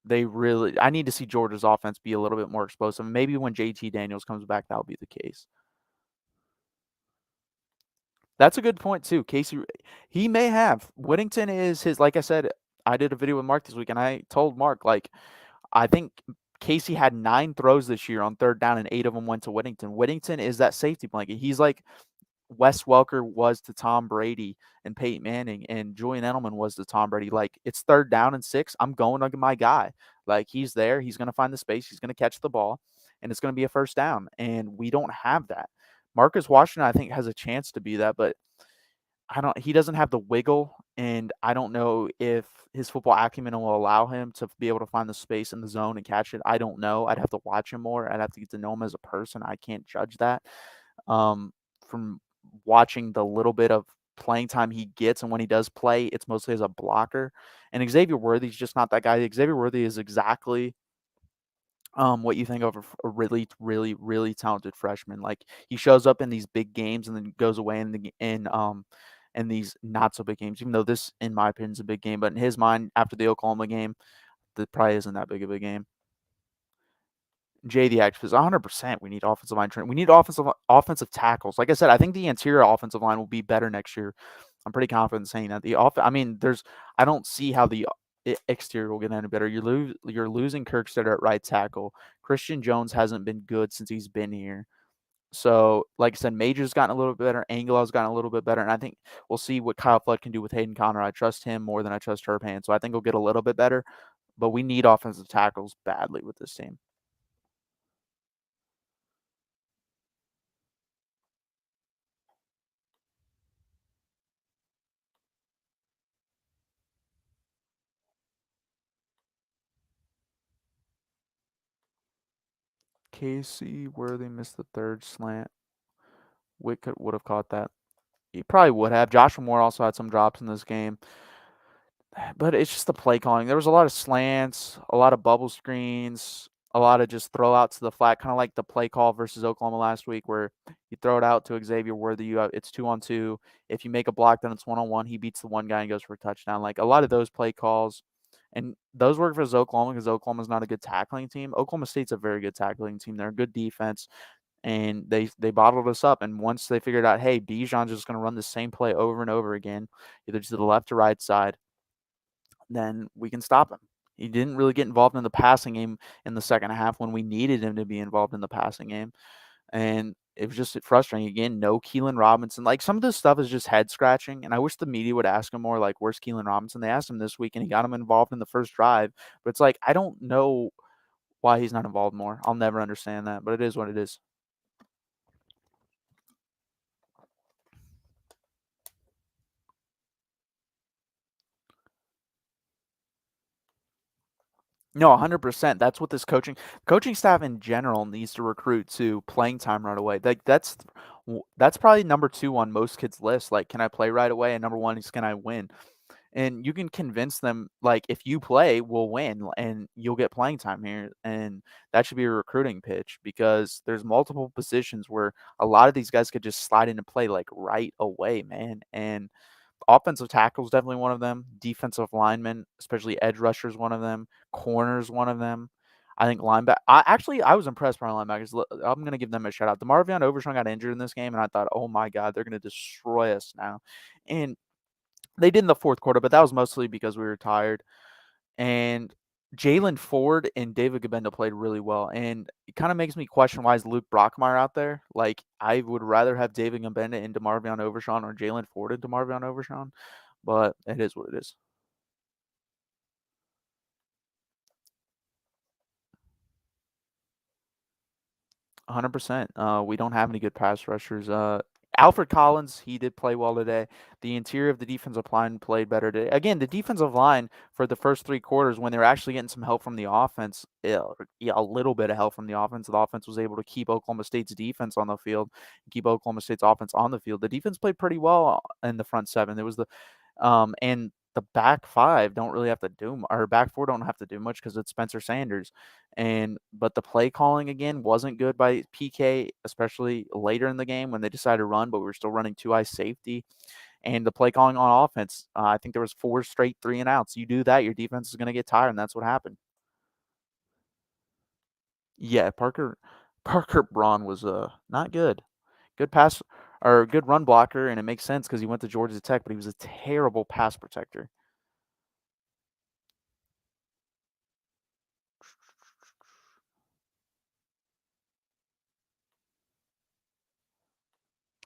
to see Georgia's offense be a little bit more explosive. Maybe when JT Daniels comes back, that'll be the case. That's a good point too. Casey, he may have. Whittington is his, like I said, I did a video with Mark this week, and I told Mark, like, I think Casey had 9 throws this year on 3rd down, and 8 of them went to Whittington. Whittington is that safety blanket. He's like Wes Welker was to Tom Brady and Peyton Manning, and Julian Edelman was to Tom Brady. Like, it's 3rd down and 6. I'm going to my guy. Like, he's there. He's going to find the space. He's going to catch the ball, and it's going to be a 1st down. And we don't have that. Marcus Washington, I think, has a chance to be that, but he doesn't have the wiggle, and I don't know if his football acumen will allow him to be able to find the space in the zone and catch it. I don't know. I'd have to watch him more. I'd have to get to know him as a person. I can't judge that. From watching the little bit of playing time he gets, and when he does play, it's mostly as a blocker. And Xavier Worthy's just not that guy. Xavier Worthy is exactly what you think of a really, really, really talented freshman. Like, he shows up in these big games and then goes away in these not so big games. Even though this, in my opinion, is a big game, but in his mind, after the Oklahoma game, that probably isn't that big of a game. JD says 100%. We need offensive line training. We need offensive tackles. Like I said, I think the interior offensive line will be better next year. I'm pretty confident in saying that. I mean, I don't see how the exterior will get any better. You're losing Kirkstead at right tackle. Christian Jones hasn't been good since he's been here. So, like I said, Major's gotten a little bit better. Angelou's gotten a little bit better. And I think we'll see what Kyle Flood can do with Hayden Conner. I trust him more than I trust Turpan. So I think he'll get a little bit better. But we need offensive tackles badly with this team. Casey Worthy missed the 3rd slant. Witt would have caught that. He probably would have. Joshua Moore also had some drops in this game. But it's just the play calling. There was a lot of slants, a lot of bubble screens, a lot of just throw out to the flat, kind of like the play call versus Oklahoma last week, where you throw it out to Xavier Worthy. It's 2-on-2. If you make a block, then it's 1-on-1. He beats the one guy and goes for a touchdown. Like, a lot of those play calls, and those work for Oklahoma because Oklahoma's not a good tackling team. Oklahoma State's a very good tackling team. They're a good defense, and they bottled us up. And once they figured out, hey, Bijan's just going to run the same play over and over again, either to the left or right side, then we can stop him. He didn't really get involved in the passing game in the second half when we needed him to be involved in the passing game. And it was just frustrating. Again, no Keelan Robinson. Like, some of this stuff is just head scratching. And I wish the media would ask him more, like, where's Keelan Robinson? They asked him this week, and he got him involved in the first drive. But it's like, I don't know why he's not involved more. I'll never understand that, but it is what it is. No, 100%. That's what this coaching staff in general needs to recruit to playing time right away. Like, that's probably number 2 on most kids' lists. Like, can I play right away? And number 1 is, can I win? And you can convince them, like, if you play, we'll win and you'll get playing time here. And that should be a recruiting pitch, because there's multiple positions where a lot of these guys could just slide into play, like, right away, man. And offensive tackle is definitely one of them. Defensive lineman, especially edge rusher, is one of them. Corner is one of them. I think linebacker. I was impressed by our linebackers. I'm going to give them a shout out. DeMarvion Overshawn got injured in this game, and I thought, oh my God, they're going to destroy us now. And they did in the fourth quarter, but that was mostly because we were tired. And Jalen Ford and David Gabenda played really well. And it kind of makes me question, why is Luke Brockmeyer out there? Like, I would rather have David Gabenda and DeMarvion Overshawn, or Jalen Ford and DeMarvion Overshawn. But it is what it is. 100%. We don't have any good pass rushers. Alfred Collins, he did play well today. The interior of the defensive line played better today. Again, the defensive line for the first 3 quarters, when they were actually getting some help from the offense, a little bit of help from the offense was able to keep Oklahoma State's defense on the field, keep Oklahoma State's offense on the field. The defense played pretty well in the front 7. There was and the back five don't really have to do or back four don't have to do much because it's Spencer Sanders. But the play calling again wasn't good by PK, especially later in the game when they decided to run, but we were still running two high safety. And the play calling on offense, I think there was 4 straight 3 and outs. You do that, your defense is going to get tired, and that's what happened. Yeah, Parker Braun was not good. Good pass or good run blocker, and it makes sense because he went to Georgia Tech, but he was a terrible pass protector.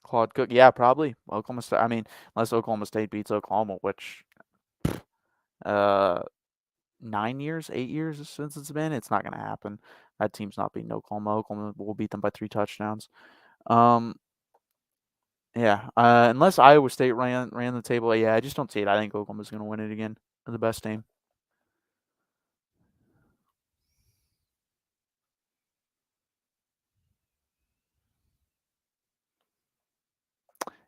Claude Cook, yeah, probably. Oklahoma State. I mean, unless Oklahoma State beats Oklahoma, which uh 9 years, 8 years since it's been, it's not gonna happen. That team's not beating Oklahoma. Oklahoma will beat them by 3 touchdowns. Um, yeah. Unless Iowa State ran the table, yeah, I just don't see it. I think Oklahoma's gonna win it again. They're the best team.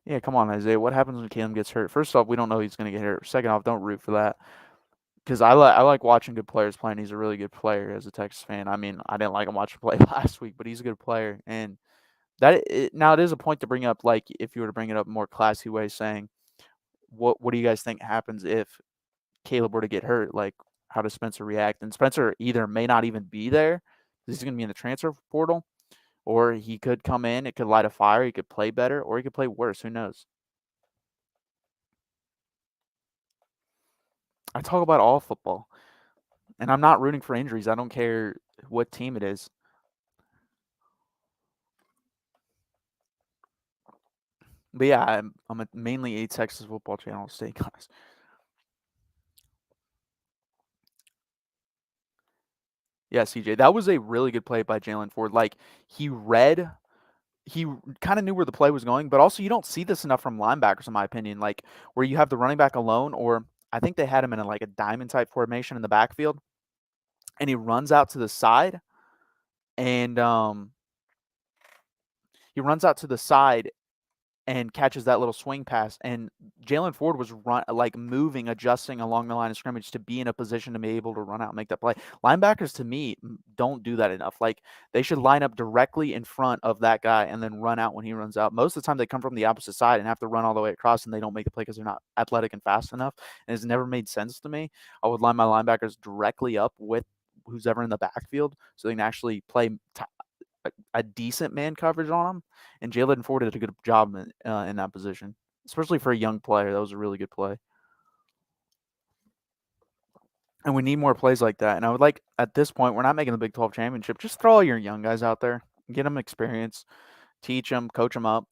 Yeah, come on, Isaiah. What happens when Caleb gets hurt? First off, we don't know he's gonna get hurt. Second off, don't root for that. Because I like watching good players play, and he's a really good player as a Texas fan. I mean, I didn't like him watching play last week, but he's a good player. And now it is a point to bring up, like if you were to bring it up in a more classy way, saying what do you guys think happens if Caleb were to get hurt? Like, how does Spencer react? And Spencer either may not even be there because he's going to be in the transfer portal, or he could come in, it could light a fire, he could play better, or he could play worse. Who knows? I talk about all football, and I'm not rooting for injuries. I don't care what team it is. But yeah, mainly a Texas football channel state guys. Yeah, CJ, that was a really good play by Jalen Ford. Like he kind of knew where the play was going, but also you don't see this enough from linebackers, in my opinion. Like where you have the running back alone, or I think they had him in like a diamond type formation in the backfield, and he runs out to the side, and he runs out to the side and catches that little swing pass. And Jalen Ford was moving, adjusting along the line of scrimmage to be in a position to be able to run out and make that play. Linebackers, to me, don't do that enough. Like they should line up directly in front of that guy and then run out when he runs out. Most of the time, they come from the opposite side and have to run all the way across, and they don't make the play because they're not athletic and fast enough. And it's never made sense to me. I would line my linebackers directly up with who's ever in the backfield so they can actually play a decent man coverage on him, and Jalen Ford did a good job in that position, especially for a young player. That was a really good play, and we need more plays like that. And I would like at this point, we're not making the Big 12 championship. Just throw all your young guys out there, get them experience, teach them, coach them up.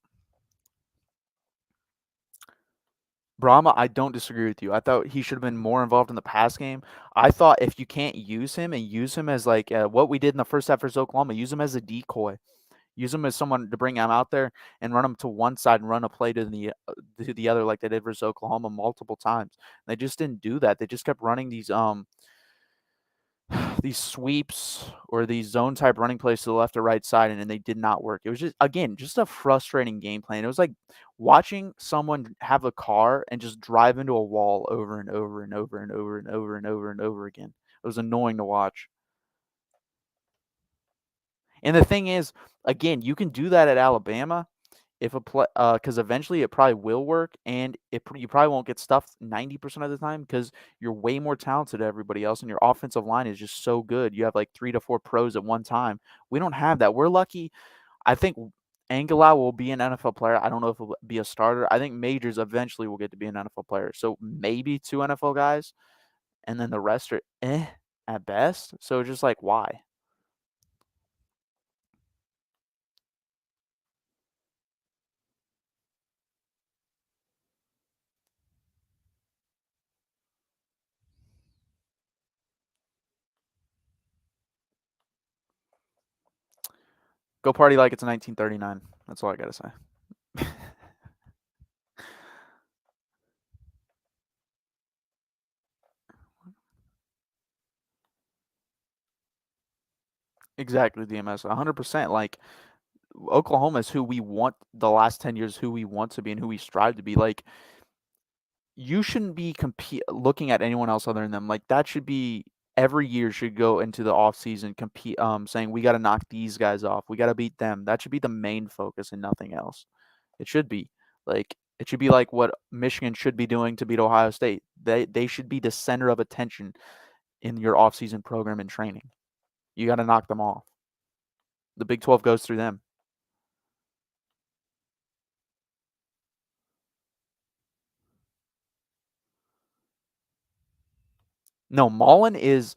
Brahma, I don't disagree with you. I thought he should have been more involved in the pass game. I thought if you can't use him and use him as like what we did in the first half versus Oklahoma, use him as a decoy. Use them as someone to bring them out there and run them to one side and run a play to the other like they did versus Oklahoma multiple times. They just didn't do that. They just kept running these sweeps or these zone type running plays to the left or right side, and they did not work. It was just again just a frustrating game plan. It was like watching someone have a car and just drive into a wall over and over and over and over and over and over and over again. It was annoying to watch. And the thing is, again, you can do that at Alabama if a play, because eventually it probably will work, and you probably won't get stuffed 90% of the time because you're way more talented than everybody else, and your offensive line is just so good. You have like 3 to 4 pros at one time. We don't have that. We're lucky. I think Angelau will be an NFL player. I don't know if he'll be a starter. I think Majors eventually will get to be an NFL player. So maybe 2 NFL guys, and then the rest are at best. So just like why? Go party like it's 1939. That's all I gotta say. Exactly, DMS. 100%. Like Oklahoma is who we want the last 10 years, who we want to be and who we strive to be. Like you shouldn't be looking at anyone else other than them. Like, that should be every year should go into the offseason saying, "We gotta knock these guys off. We gotta beat them." That should be the main focus and nothing else. It should be. Like, it should be like what Michigan should be doing to beat Ohio State. They should be the center of attention in your offseason program and training. You gotta knock them off. The Big 12 goes through them. No, Mullen is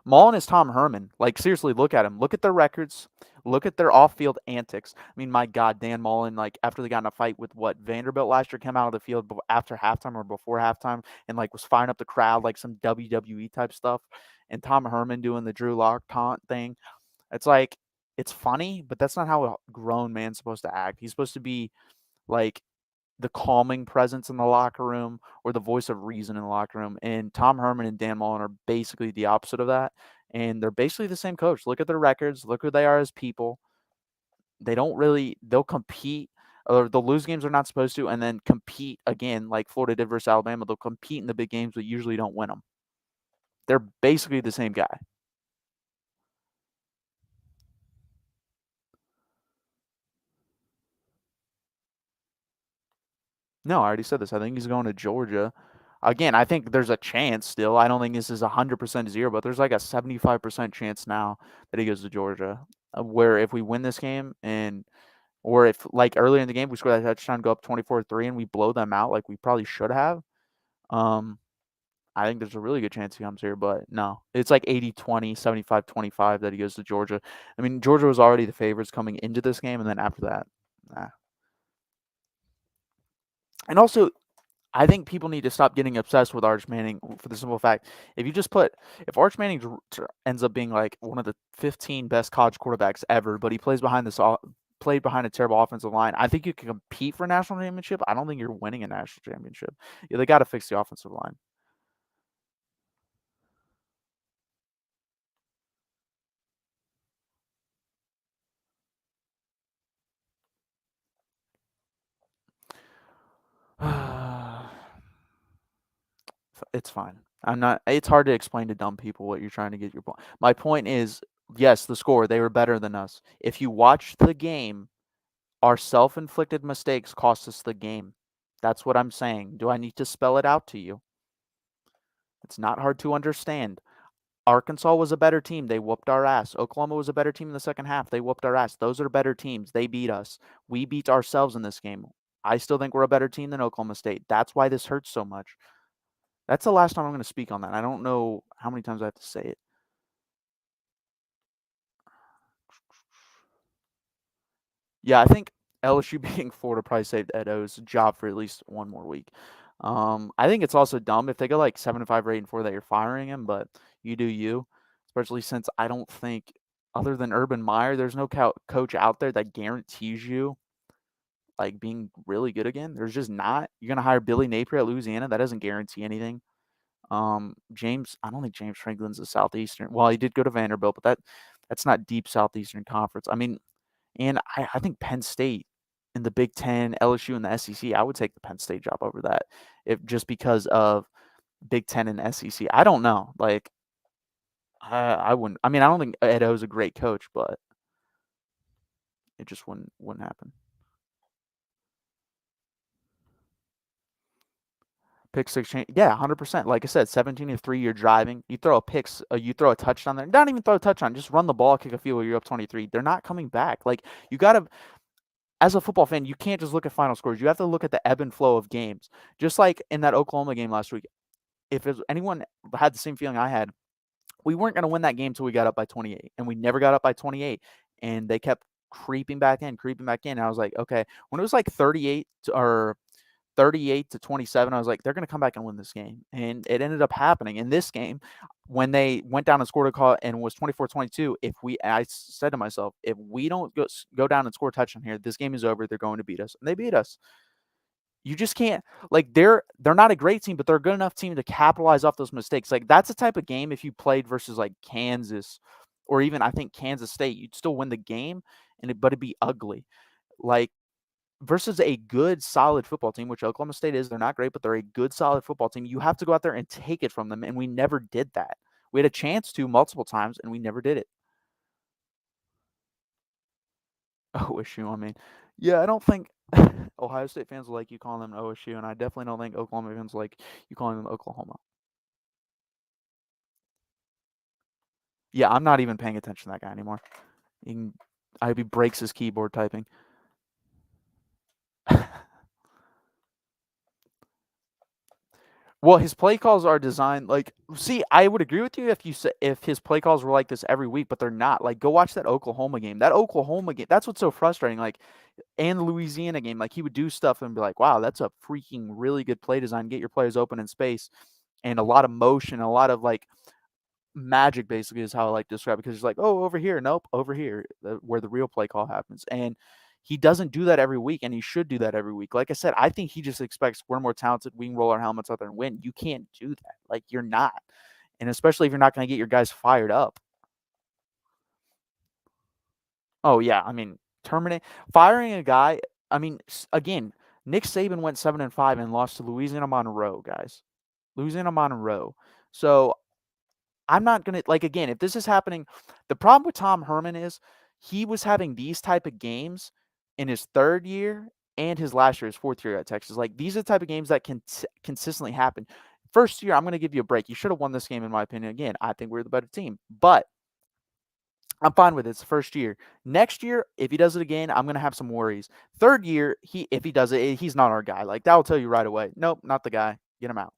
Mullen is Tom Herman. Like, seriously, look at him. Look at their records. Look at their off-field antics. I mean, my God, Dan Mullen, like, after they got in a fight with Vanderbilt last year, came out of the field after halftime or before halftime and, like, was firing up the crowd like some WWE type stuff. And Tom Herman doing the Drew Lock taunt thing. It's like, it's funny, but that's not how a grown man's supposed to act. He's supposed to be, like, the calming presence in the locker room or the voice of reason in the locker room. And Tom Herman and Dan Mullen are basically the opposite of that. And they're basically the same coach. Look at their records. Look who they are as people. They'll compete or they'll lose games they're not supposed to and then compete again like Florida did versus Alabama. They'll compete in the big games but usually don't win them. They're basically the same guy. No, I already said this. I think he's going to Georgia. Again, I think there's a chance still. I don't think this is 100% zero, but there's like a 75% chance now that he goes to Georgia. Where if we win this game or if like earlier in the game we score that touchdown, go up 24-3 and we blow them out like we probably should have, I think there's a really good chance he comes here, but no. It's like 80-20, 75-25 that he goes to Georgia. I mean, Georgia was already the favorites coming into this game, and then after that, nah. And also, I think people need to stop getting obsessed with Arch Manning for the simple fact if Arch Manning ends up being like one of the 15 best college quarterbacks ever, but he played behind a terrible offensive line, I think you can compete for a national championship. I don't think you're winning a national championship. Yeah, they got to fix the offensive line. It's fine. I'm not. It's hard to explain to dumb people what you're trying to get your point. My point is, yes, the score, they were better than us. If you watch the game, our self-inflicted mistakes cost us the game. That's what I'm saying. Do I need to spell it out to you? It's not hard to understand. Arkansas was a better team. They whooped our ass. Oklahoma was a better team in the second half. They whooped our ass. Those are better teams. They beat us. We beat ourselves in this game. I still think we're a better team than Oklahoma State. That's why this hurts so much. That's the last time I'm going to speak on that. I don't know how many times I have to say it. Yeah, I think LSU beating Florida probably saved Ed O's job for at least one more week. I think it's also dumb if they go like 7-5 or 8-4 that you're firing him, but you do you, especially since I don't think other than Urban Meyer, there's no coach out there that guarantees you like being really good again. There's just not. You're gonna hire Billy Napier at Louisiana. That doesn't guarantee anything. I don't think James Franklin's a Southeastern. Well, he did go to Vanderbilt, but that's not deep Southeastern Conference. I mean, and I think Penn State in the Big Ten, LSU in the SEC, I would take the Penn State job over that if just because of Big Ten and SEC. I don't know. Like, I wouldn't. I mean, I don't think Ed O's a great coach, but it just wouldn't happen. Pick six change. Yeah, 100%. Like I said, 17-3, you're driving. You throw you throw a touchdown there. Not even throw a touchdown. Just run the ball, kick a field goal. You're up 23. They're not coming back. Like, you got to, as a football fan, you can't just look at final scores. You have to look at the ebb and flow of games. Just like in that Oklahoma game last week, if anyone had the same feeling I had, we weren't going to win that game until we got up by 28. And we never got up by 28. And they kept creeping back in. And I was like, okay. When it was like 38-27, I was like, they're going to come back and win this game. And it ended up happening in this game when they went down and scored a call and was 24-22. I said to myself, if we don't go down and score a touchdown here, this game is over. They're going to beat us. And they beat us. You just can't, like, they're not a great team, but they're a good enough team to capitalize off those mistakes. Like, that's the type of game if you played versus like Kansas or even I think Kansas State, you'd still win the game but it'd be ugly. Like, versus a good, solid football team, which Oklahoma State is. They're not great, but they're a good, solid football team. You have to go out there and take it from them, and we never did that. We had a chance to multiple times, and we never did it. OSU, I mean. Yeah, I don't think Ohio State fans will like you calling them OSU, and I definitely don't think Oklahoma fans like you calling them Oklahoma. Yeah, I'm not even paying attention to that guy anymore. I hope he breaks his keyboard typing. Well, his play calls are designed like. See, I would agree with you if his play calls were like this every week, but they're not. Like, go watch that Oklahoma game. That Oklahoma game. That's what's so frustrating. Like, and the Louisiana game, like he would do stuff and be like, "Wow, that's a freaking really good play design. Get your players open in space, and a lot of motion, a lot of like magic basically is how I like to describe it because it's like, oh, over here, nope, over here, where the real play call happens. And he doesn't do that every week, and he should do that every week. Like I said, I think he just expects we're more talented. We can roll our helmets out there and win. You can't do that. Like you're not, and especially if you're not going to get your guys fired up. Oh yeah, I mean, terminate firing a guy. I mean, again, Nick Saban went 7-5 and lost to Louisiana Monroe, guys. Louisiana Monroe. So I'm not gonna like again, if this is happening, the problem with Tom Herman is he was having these type of games in his third year and his last year, his fourth year at Texas. Like these are the type of games that can consistently happen. First year, I'm gonna give you a break. You should have won this game, in my opinion. Again, I think we're the better team, but I'm fine with it. It's the first year. Next year, if he does it again, I'm gonna have some worries. Third year, if he does it, he's not our guy. Like that will tell you right away. Nope, not the guy. Get him out.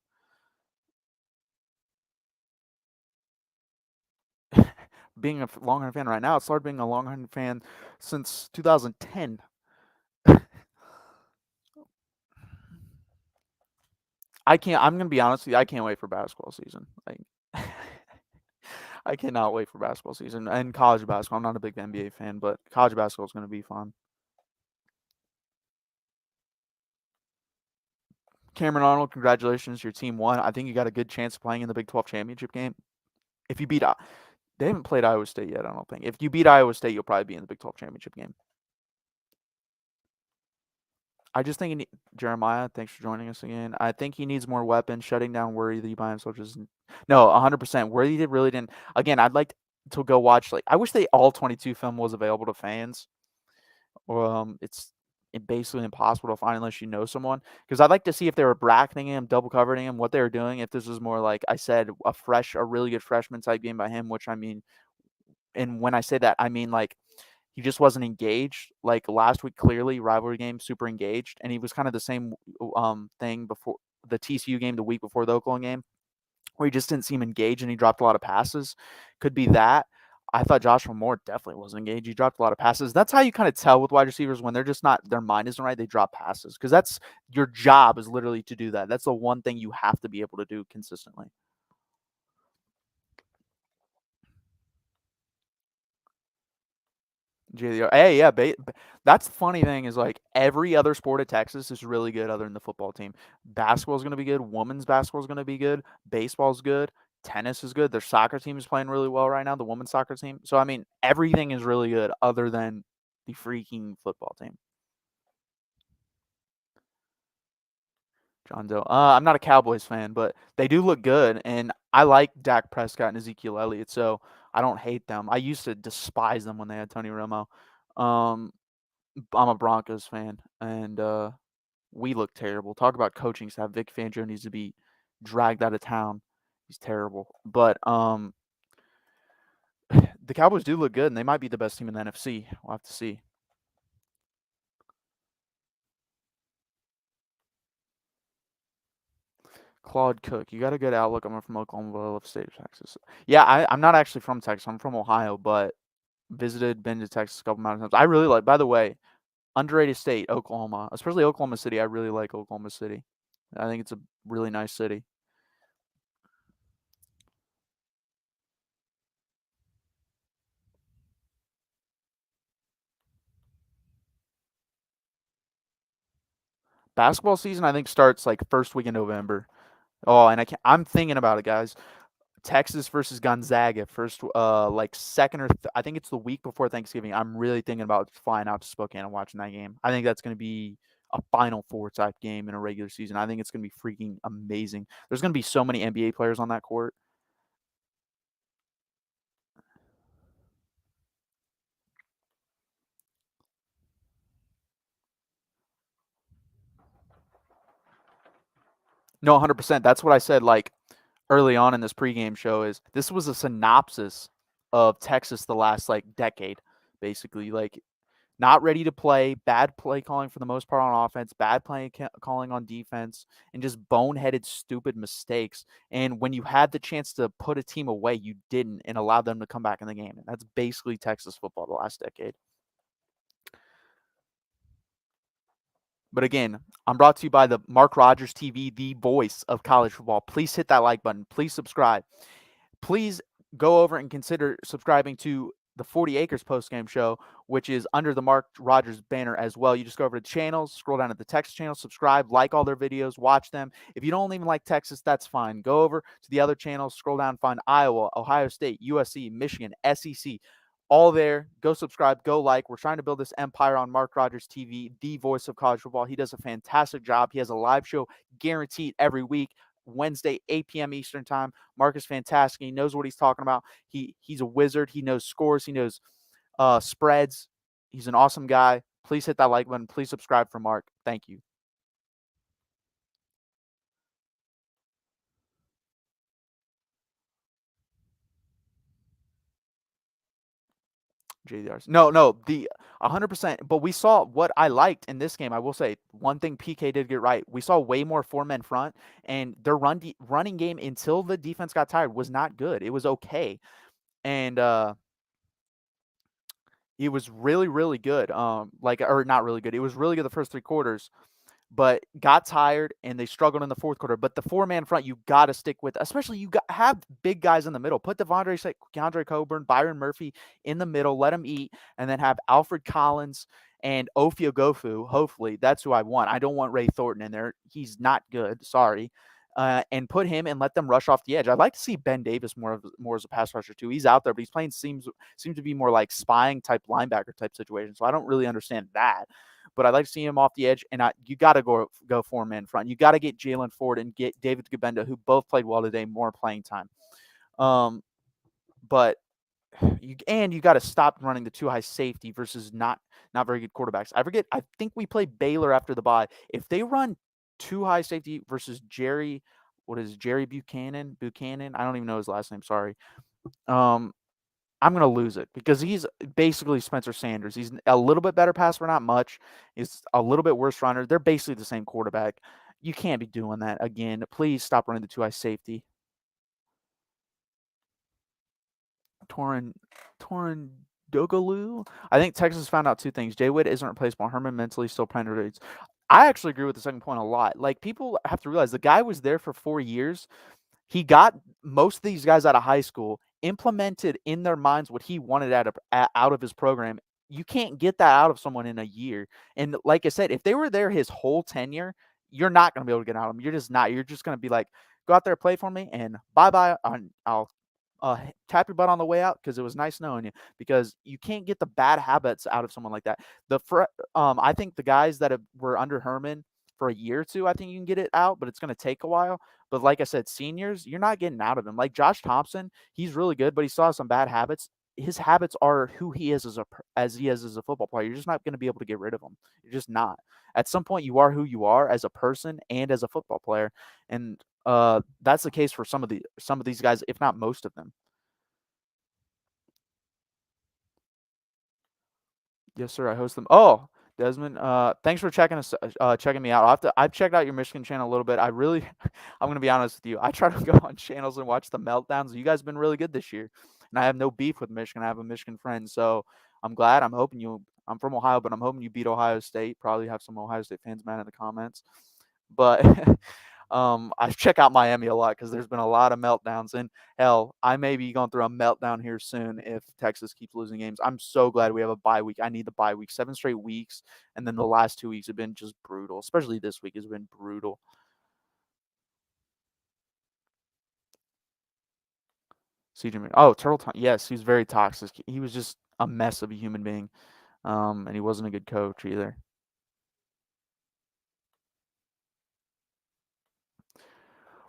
Being a Longhorn fan right now, I started being a Longhorn fan since 2010. I'm gonna be honest with you. I can't wait for basketball season. Like, I cannot wait for basketball season and college basketball. I'm not a big NBA fan, but college basketball is gonna be fun. Cameron Arnold, congratulations, your team won. I think you got a good chance of playing in the Big 12 championship game. If you beat, they haven't played Iowa State yet. I don't think. If you beat Iowa State, you'll probably be in the Big 12 championship game. I just think Jeremiah, thanks for joining us again. I think he needs more weapons. Shutting down Worthy by himself just no, 100%. Worthy really didn't. Again, I'd like to go watch. Like, I wish the all 22 film was available to fans. It's basically impossible to find unless you know someone. Because I'd like to see if they were bracketing him, double covering him, what they were doing. If this was more like I said, a really good freshman type game by him, which I mean, and when I say that, I mean like he just wasn't engaged. Like last week, clearly rivalry game, super engaged, and he was kind of the same thing before the TCU game, the week before the Oklahoma game, where he just didn't seem engaged and he dropped a lot of passes. Could be that. I thought Joshua Moore definitely wasn't engaged. He dropped a lot of passes. That's how you kind of tell with wide receivers when they're just not their mind isn't right. They drop passes because that's your job is literally to do that. That's the one thing you have to be able to do consistently. Hey, yeah, that's the funny thing is like every other sport at Texas is really good other than the football team. Basketball is going to be good. Women's basketball is going to be good. Baseball is good. Tennis is good. Their soccer team is playing really well right now. The women's soccer team. So I mean, everything is really good other than the freaking football team. John Doe. I'm not a Cowboys fan, but they do look good, and I like Dak Prescott and Ezekiel Elliott, so I don't hate them. I used to despise them when they had Tony Romo. Um, I'm a Broncos fan, and we look terrible. Talk about coaching staff. Vic Fangio needs to be dragged out of town. He's terrible. But the Cowboys do look good, and they might be the best team in the NFC. We'll have to see. Claude Cook, you got a good outlook. I'm from Oklahoma, but I love the state of Texas. Yeah, I'm not actually from Texas. I'm from Ohio, but been to Texas a couple amount of times. I really like, by the way, underrated state, Oklahoma, especially Oklahoma City. I really like Oklahoma City. I think it's a really nice city. Basketball season, I think, starts like first week in November. Oh, and I'm thinking about it, guys. Texas versus Gonzaga, first, like second or I think it's the week before Thanksgiving. I'm really thinking about flying out to Spokane and watching that game. I think that's going to be a Final Four type game in a regular season. I think it's going to be freaking amazing. There's going to be so many NBA players on that court. No, 100%. That's what I said. Like early on in this pregame show, is this was a synopsis of Texas the last like decade, basically. Like not ready to play, bad play calling for the most part on offense, bad play calling on defense, and just boneheaded, stupid mistakes. And when you had the chance to put a team away, you didn't and allowed them to come back in the game. And that's basically Texas football the last decade. But again, I'm brought to you by the Mark Rogers TV, the voice of college football. Please hit that like button. Please subscribe. Please go over and consider subscribing to the 40 Acres postgame show, which is under the Mark Rogers banner as well. You just go over to the channels, scroll down to the Texas channel, subscribe, like all their videos, watch them. If you don't even like Texas, that's fine. Go over to the other channels, scroll down, find Iowa, Ohio State, USC, Michigan, SEC, all there. Go subscribe, go like. We're trying to build this empire on Mark Rogers TV, the voice of college football. He does a fantastic job. He has a live show guaranteed every week. Wednesday, 8 p.m. Eastern time. Mark is fantastic. He knows what he's talking about. He's a wizard. He knows scores. He knows spreads. He's an awesome guy. Please hit that like button. Please subscribe for Mark. Thank you. JDRs. No, the 100%. But we saw what I liked in this game. I will say one thing PK did get right. We saw way more four-men front, and their running game until the defense got tired was not good. It was okay. And it was really, really good. Or not really good. It was really good the first 3 quarters, but got tired and they struggled in the fourth quarter. But the four-man front, you got to stick with, especially have big guys in the middle. Put Keandre Coburn, Byron Murphy in the middle, let them eat, and then have Alfred Collins and Gofu. Hopefully, that's who I want. I don't want Ray Thornton in there. He's not good. Sorry. And put him and let them rush off the edge. I'd like to see Ben Davis more as a pass rusher too. He's out there, but he's playing seems to be more like spying type linebacker type situation. So I don't really understand that. But I'd like to see him off the edge, and you got to go four-man front. You got to get Jalen Ford and get David Gabenda, who both played well today, more playing time. But you got to stop running the too high safety versus not very good quarterbacks. I think we play Baylor after the bye. If they run too high safety versus Jerry Buchanan? I don't even know his last name. Sorry. I'm going to lose it because he's basically Spencer Sanders. He's a little bit better passer, not much. He's a little bit worse runner. They're basically the same quarterback. You can't be doing that again. Please stop running the too high safety. Torin Dogaloo. I think Texas found out 2 things. Jay Witt isn't replaceable. Herman mentally still penetrates. I actually agree with the second point a lot. Like, people have to realize the guy was there for 4 years. He got most of these guys out of high school, implemented in their minds what he wanted out of his program. You can't get that out of someone in a year. And like I said, if they were there his whole tenure, you're not going to be able to get out of them. You're just not. You're just going to be like, go out there, play for me, and bye-bye. I'll tap your butt on the way out because it was nice knowing you. Because you can't get the bad habits out of someone like that. I think the guys that were under Herman for a year or two, I think you can get it out, but it's going to take a while. But like I said, seniors, you're not getting out of them. Like Josh Thompson, he's really good, but he saw some bad habits. His habits are who he is as a football player. You're just not going to be able to get rid of them. You're just not. At some point, you are who you are as a person and as a football player, and that's the case for some of these guys, if not most of them. Yes, sir. I host them. Oh, Desmond, thanks for checking me out. I've checked out your Michigan channel a little bit. I'm gonna be honest with you. I try to go on channels and watch the meltdowns. You guys have been really good this year, and I have no beef with Michigan. I have a Michigan friend, so I'm glad. I'm from Ohio, but I'm hoping you beat Ohio State. Probably have some Ohio State fans mad in the comments, but I check out Miami a lot because there's been a lot of meltdowns. And hell, I may be going through a meltdown here soon if Texas keeps losing games. I'm so glad we have a bye week. I need the bye week. 7 straight weeks, and then the last 2 weeks have been just brutal. Especially this week has been brutal. Oh, Turtle Time. Yes, he's very toxic. He was just a mess of a human being. And he wasn't a good coach either.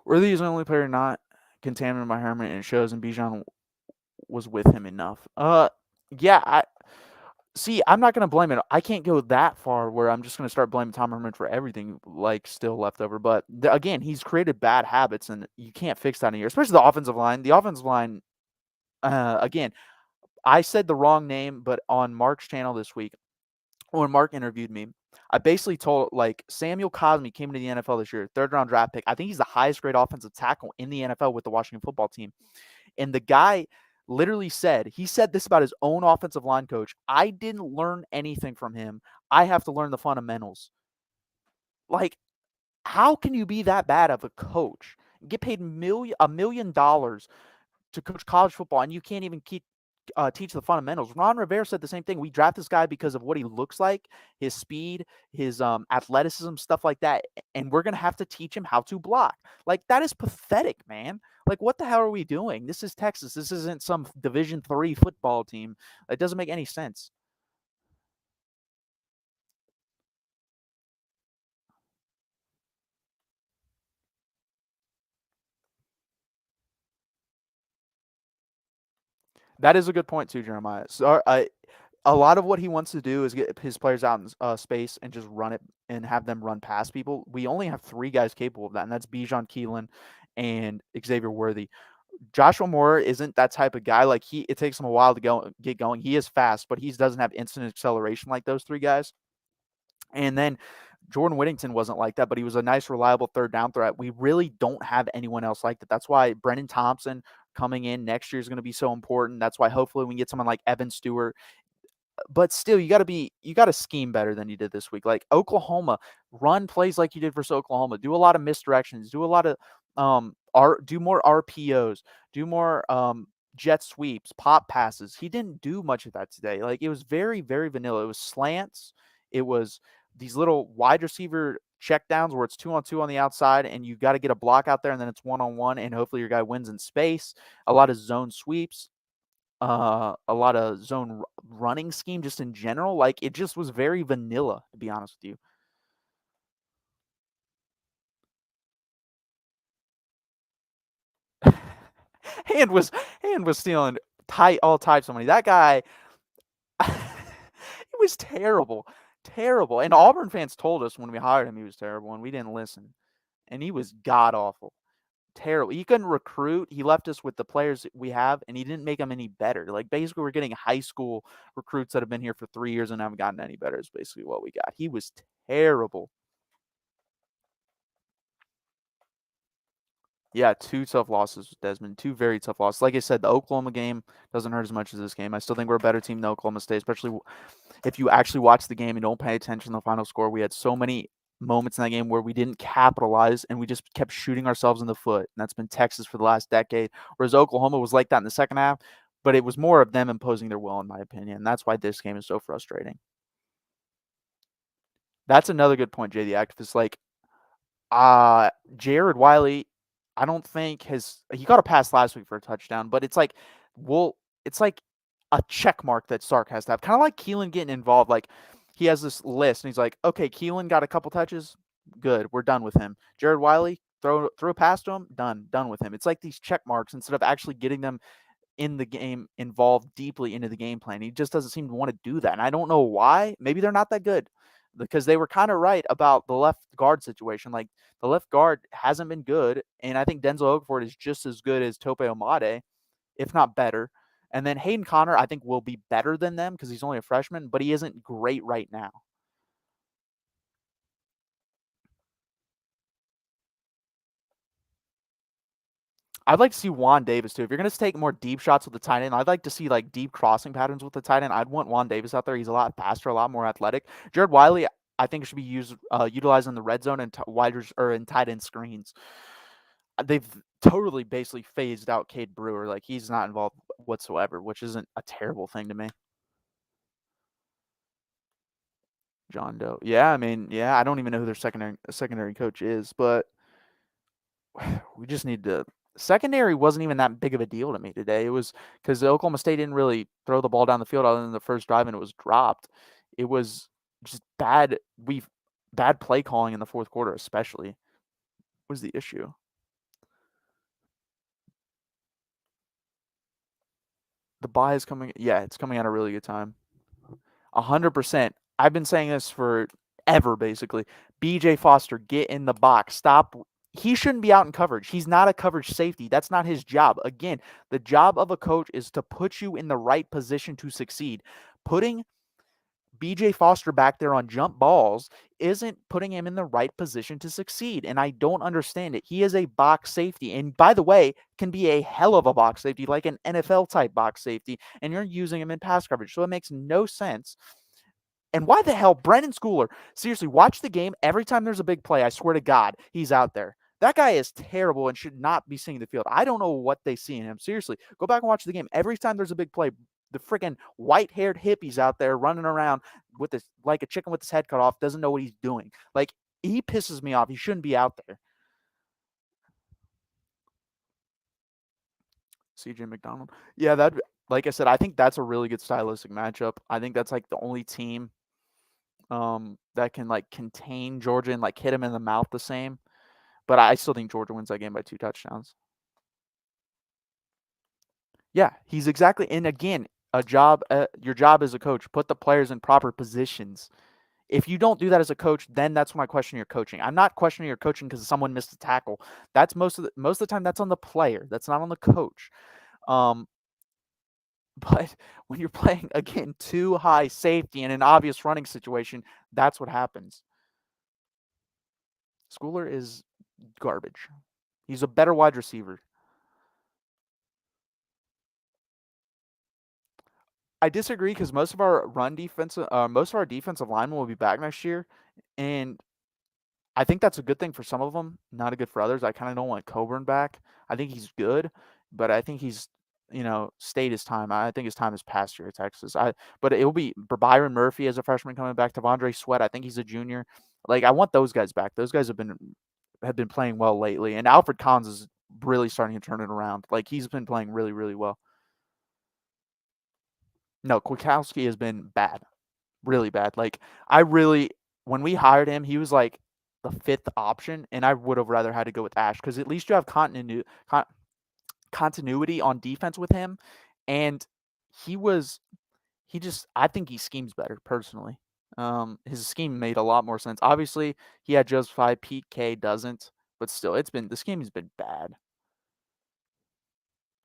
Worthy is the only player not contaminated by Herman, and it shows, and Bijan was with him enough. Yeah, I'm not gonna blame it. I can't go that far where I'm just gonna start blaming Tom Herman for everything, like still left over. But again, he's created bad habits, and you can't fix that in a year. Especially the offensive line. The offensive line, again, I said the wrong name, but on Mark's channel this week, when Mark interviewed me, I basically told like Samuel Cosmi came into the NFL this year, third round draft pick. I think he's the highest grade offensive tackle in the NFL with the Washington football team. And the guy literally he said this about his own offensive line coach. I didn't learn anything from him. I have to learn the fundamentals. Like, how can you be that bad of a coach? Get paid $1 million to coach college football, and you can't even teach the fundamentals. Ron Rivera said the same thing. We draft this guy because of what he looks like, his speed, his athleticism, stuff like that, and we're gonna have to teach him how to block. Like, that is pathetic, man. Like, what the hell are we doing? This is Texas. This isn't some Division III football team. It doesn't make any sense. That is a good point too, Jeremiah. So, a lot of what he wants to do is get his players out in space and just run it and have them run past people. We only have three guys capable of that, and that's Bijan Keelan and Xavier Worthy. Joshua Moore isn't that type of guy. Like, it takes him a while to get going. He is fast, but he doesn't have instant acceleration like those three guys. And then Jordan Whittington wasn't like that, but he was a nice, reliable third down threat. We really don't have anyone else like that. That's why Brennan Thompson coming in next year is going to be so important. That's why hopefully we can get someone like Evan Stewart. But still, you got to scheme better than you did this week. Like Oklahoma, run plays like you did versus Oklahoma. Do a lot of misdirections. Do a lot of do more RPOs. Do more jet sweeps, pop passes. He didn't do much of that today. Like, it was very, very vanilla. It was slants. It was these little wide receiver check downs where it's 2-on-2 on the outside, and you got to get a block out there, and then it's 1-on-1, and hopefully your guy wins in space. A lot of zone sweeps. A lot of zone running scheme just in general. Like, it just was very vanilla, to be honest with you. hand was hand was stealing all types of money. That guy, he was terrible, terrible. And Auburn fans told us when we hired him he was terrible, and we didn't listen. And he was god awful. Terrible. He couldn't recruit. He left us with the players we have, and he didn't make them any better. Like, basically, we're getting high school recruits that have been here for 3 years and haven't gotten any better is basically what we got. He was terrible. Yeah, 2 tough losses with Desmond, 2 very tough losses. Like I said, the Oklahoma game doesn't hurt as much as this game. I still think we're a better team than Oklahoma State, especially if you actually watch the game and don't pay attention to the final score. We had so many moments in that game where we didn't capitalize and we just kept shooting ourselves in the foot. And that's been Texas for the last decade, whereas Oklahoma was like that in the second half, but it was more of them imposing their will, in my opinion. That's why this game is so frustrating. That's another good point, Jay the Activist. Like, Jared Wiley, I don't think he got a pass last week for a touchdown, but it's like, it's like a check mark that Sark has to have. Kind of like Keelan getting involved. Like, he has this list and he's like, okay, Keelan got a couple touches, good, we're done with him. Jared Wiley, throw a pass to him, done with him. It's like these check marks instead of actually getting them in the game, involved deeply into the game plan. He just doesn't seem to want to do that. And I don't know why. Maybe they're not that good, because they were kind of right about the left guard situation. Like, the left guard hasn't been good. And I think Denzel Okafor is just as good as Tope Omade, if not better. And then Hayden Connor, I think, will be better than them because he's only a freshman, but he isn't great right now. I'd like to see Juan Davis too. If you're going to take more deep shots with the tight end, I'd like to see like deep crossing patterns with the tight end. I'd want Juan Davis out there. He's a lot faster, a lot more athletic. Jared Wiley, I think, should be utilized in the red zone and in tight end screens. They've totally basically phased out Cade Brewer. Like, he's not involved whatsoever, which isn't a terrible thing to me. John Doe. Yeah, I mean, I don't even know who their secondary coach is, but we just need to secondary wasn't even that big of a deal to me today. It was because Oklahoma State didn't really throw the ball down the field other than the first drive, and it was dropped. It was just bad play calling in the fourth quarter, especially was the issue. The buy is coming. Yeah, it's coming at a really good time. 100%. I've been saying this for ever, basically. BJ Foster, get in the box. Stop. He shouldn't be out in coverage. He's not a coverage safety. That's not his job. Again, the job of a coach is to put you in the right position to succeed. Putting BJ Foster back there on jump balls isn't putting him in the right position to succeed. And I don't understand it. He is a box safety. And by the way, can be a hell of a box safety, like an NFL type box safety. And you're using him in pass coverage. So it makes no sense. And why the hell, Brennan Schooler, seriously, watch the game. Every time there's a big play, I swear to God, he's out there. That guy is terrible and should not be seeing the field. I don't know what they see in him. Seriously, go back and watch the game. Every time there's a big play, the freaking white-haired hippie's out there running around with this like a chicken with his head cut off, doesn't know what he's doing. Like, he pisses me off. He shouldn't be out there. CJ McDonald. Yeah, that, like I said, I think that's a really good stylistic matchup. I think that's like the only team that can like contain Georgia and like hit him in the mouth the same. But I still think Georgia wins that game by 2 touchdowns. Yeah, he's exactly. And again, your job as a coach, put the players in proper positions. If you don't do that as a coach, then that's when I question your coaching. I'm not questioning your coaching because someone missed a tackle. That's most of the time that's on the player. That's not on the coach. Um, but when you're playing again too high safety in an obvious running situation, that's what happens. Schooler is garbage. He's a better wide receiver. I disagree because most of our defensive linemen will be back next year, and I think that's a good thing for some of them, not a good for others. I kind of don't want Coburn back. I think he's good, but I think he's stayed his time. I think his time is past here at Texas. But it will be Byron Murphy as a freshman coming back. Tavondre Sweat, I think he's a junior. Like I want those guys back. Those guys have been playing well lately, and Alfred Collins is really starting to turn it around. Like he's been playing really really well. No, Kwiatkowski has been bad, really bad. Like when we hired him, he was like the fifth option, and I would have rather had to go with Ash because at least you have continuity on defense with him, and he was he just I think he schemes better personally. His scheme made a lot more sense. Obviously, he had Joseph Pete K doesn't, but still, the scheme has been bad.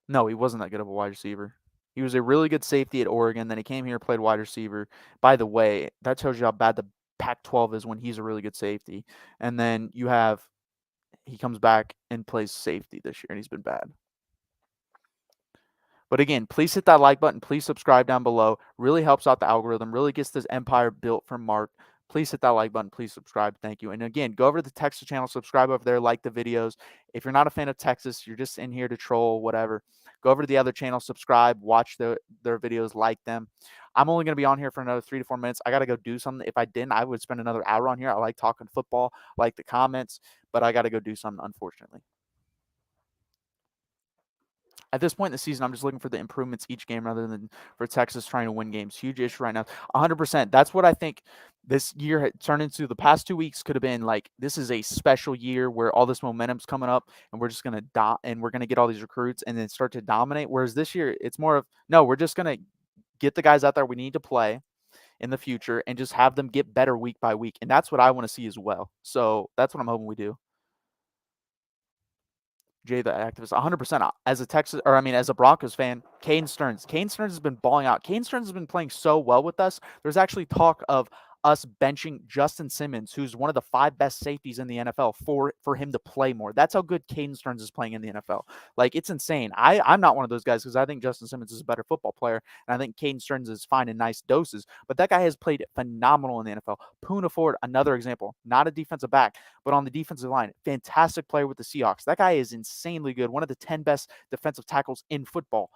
No, he wasn't that good of a wide receiver. He was a really good safety at Oregon. Then he came here, played wide receiver. By the way, that tells you how bad the Pac-12 is when he's a really good safety. And then he comes back and plays safety this year, and he's been bad. But again, please hit that like button. Please subscribe down below. Really helps out the algorithm. Really gets this empire built from Mark. Please hit that like button. Please subscribe. Thank you. And again, go over to the Texas channel. Subscribe over there. Like the videos. If you're not a fan of Texas, you're just in here to troll, whatever. Go over to the other channel. Subscribe. Watch their videos. Like them. I'm only going to be on here for another 3 to 4 minutes. I got to go do something. If I didn't, I would spend another hour on here. I like talking football. I like the comments. But I got to go do something, unfortunately. At this point in the season, I'm just looking for the improvements each game rather than for Texas trying to win games. Huge issue right now. 100%. That's what I think this year had turned into. The past 2 weeks could have been like, this is a special year where all this momentum's coming up and we're just going to and we're going to get all these recruits and then start to dominate. Whereas this year, it's more of, no, we're just going to get the guys out there we need to play in the future and just have them get better week by week. And that's what I want to see as well. So that's what I'm hoping we do. Jay the activist, 100%. As a Broncos fan, Caden Stearns. Caden Stearns has been balling out. Caden Stearns has been playing so well with us. There's actually talk of us benching Justin Simmons, who's one of the 5 best safeties in the NFL, for him to play more. That's how good Caden Stearns is playing in the NFL. Like, it's insane. I'm not one of those guys because I think Justin Simmons is a better football player, and I think Caden Stearns is fine in nice doses. But that guy has played phenomenal in the NFL. Poona Ford, another example, not a defensive back, but on the defensive line, fantastic player with the Seahawks. That guy is insanely good. One of the 10 best defensive tackles in football.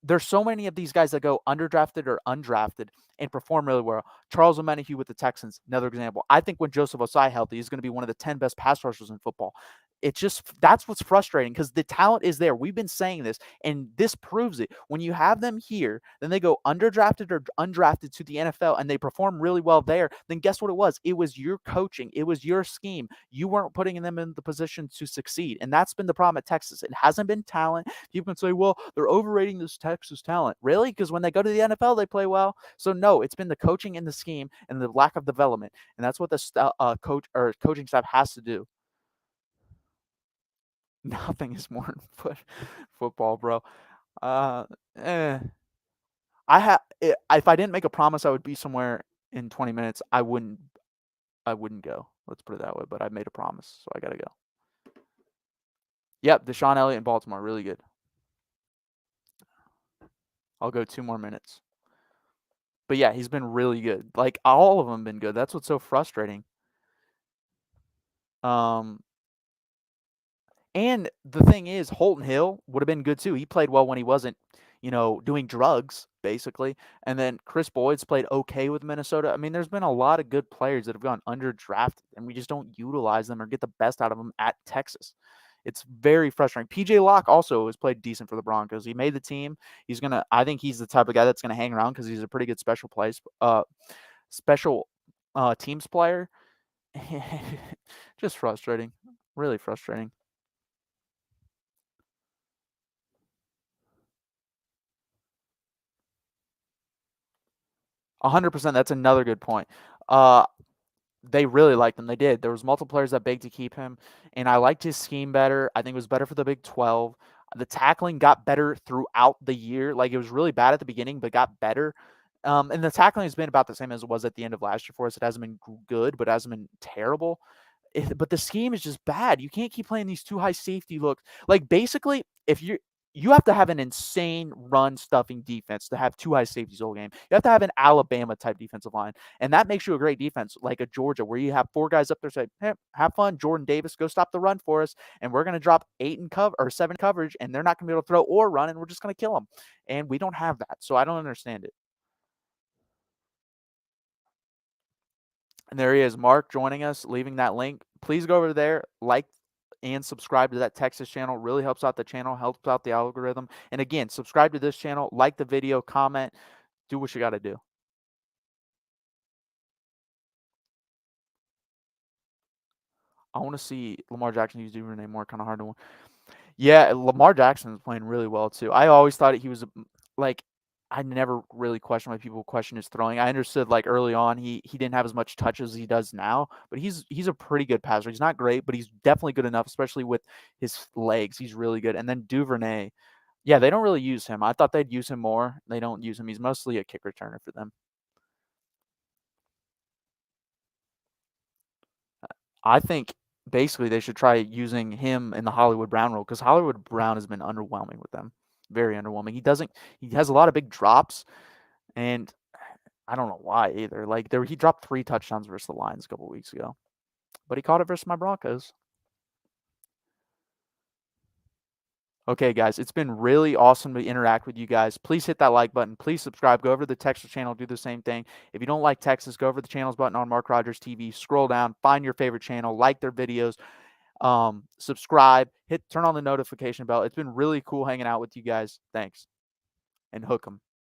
There's so many of these guys that go underdrafted or undrafted and perform really well. Charles Omenihu with the Texans, another example. I think when Joseph Osai healthy, he's going to be one of the 10 best pass rushers in football. it's just that's what's frustrating because the talent is there. We've been saying this, and this proves it. When you have them here, then they go underdrafted or undrafted to the NFL and they perform really well there, then guess what it was? It was your coaching, it was your scheme. You weren't putting them in the position to succeed. And that's been the problem at Texas. It hasn't been talent. People can say, well, they're overrating this Texas talent. Really? Because when they go to the NFL, they play well. So, no, it's been the coaching and the scheme and the lack of development. And that's what the coaching staff has to do. Nothing is more football, bro. Uh, eh. If I didn't make a promise I would be somewhere in 20 minutes, I wouldn't go. Let's put it that way. But I made a promise, so I gotta go. Yep, Deshaun Elliott in Baltimore, really good. I'll go 2 more minutes. But yeah, he's been really good. Like all of them have been good. That's what's so frustrating. And the thing is, Holton Hill would have been good too. He played well when he wasn't, doing drugs, basically. And then Chris Boyd's played okay with Minnesota. I mean, there's been a lot of good players that have gone underdrafted, and we just don't utilize them or get the best out of them at Texas. It's very frustrating. PJ Locke also has played decent for the Broncos. He made the team. I think he's the type of guy that's gonna hang around because he's a pretty good special teams player. Just frustrating. Really frustrating. 100%. That's another good point. They really liked him. They did. There was multiple players that begged to keep him, and I liked his scheme better. I think it was better for the Big 12. The tackling got better throughout the year. Like, it was really bad at the beginning, but got better. And the tackling has been about the same as it was at the end of last year for us. It hasn't been good, but it hasn't been terrible. But the scheme is just bad. You can't keep playing these too high safety looks. Like, basically, if you have to have an insane run stuffing defense to have two high safeties all game. You have to have an Alabama type defensive line, and that makes you a great defense, like a Georgia, where you have 4 guys up there say, "Hey, have fun, Jordan Davis, go stop the run for us, and we're going to drop 8 in cover or 7 coverage, and they're not going to be able to throw or run, and we're just going to kill them." And we don't have that, so I don't understand it. And there he is, Mark, joining us, leaving that link. Please go over there, like and subscribe to that Texas channel. Really helps out the channel, helps out the algorithm. And again, subscribe to this channel, like the video, comment, do what you got to do. I want to see Lamar Jackson use Duvernay more, kind of hard to win. Yeah, Lamar Jackson is playing really well too. I always thought he was like I never really questioned why people question his throwing. I understood like early on he didn't have as much touch as he does now, but he's a pretty good passer. He's not great, but he's definitely good enough, especially with his legs. He's really good. And then Duvernay, yeah, they don't really use him. I thought they'd use him more. They don't use him. He's mostly a kick returner for them. I think basically they should try using him in the Hollywood Brown role because Hollywood Brown has been underwhelming with them. Very underwhelming. He has a lot of big drops, and I don't know why either. Like he dropped 3 touchdowns versus the Lions a couple weeks ago, but he caught it versus my Broncos. Okay, guys, it's been really awesome to interact with you guys. Please hit that like button. Please subscribe. Go over to the Texas channel, do the same thing. If you don't like Texas, go over to the channels button on Mark Rogers TV. Scroll down, find your favorite channel, like their videos, subscribe, turn on the notification bell. It's been really cool hanging out with you guys. Thanks, and hook 'em.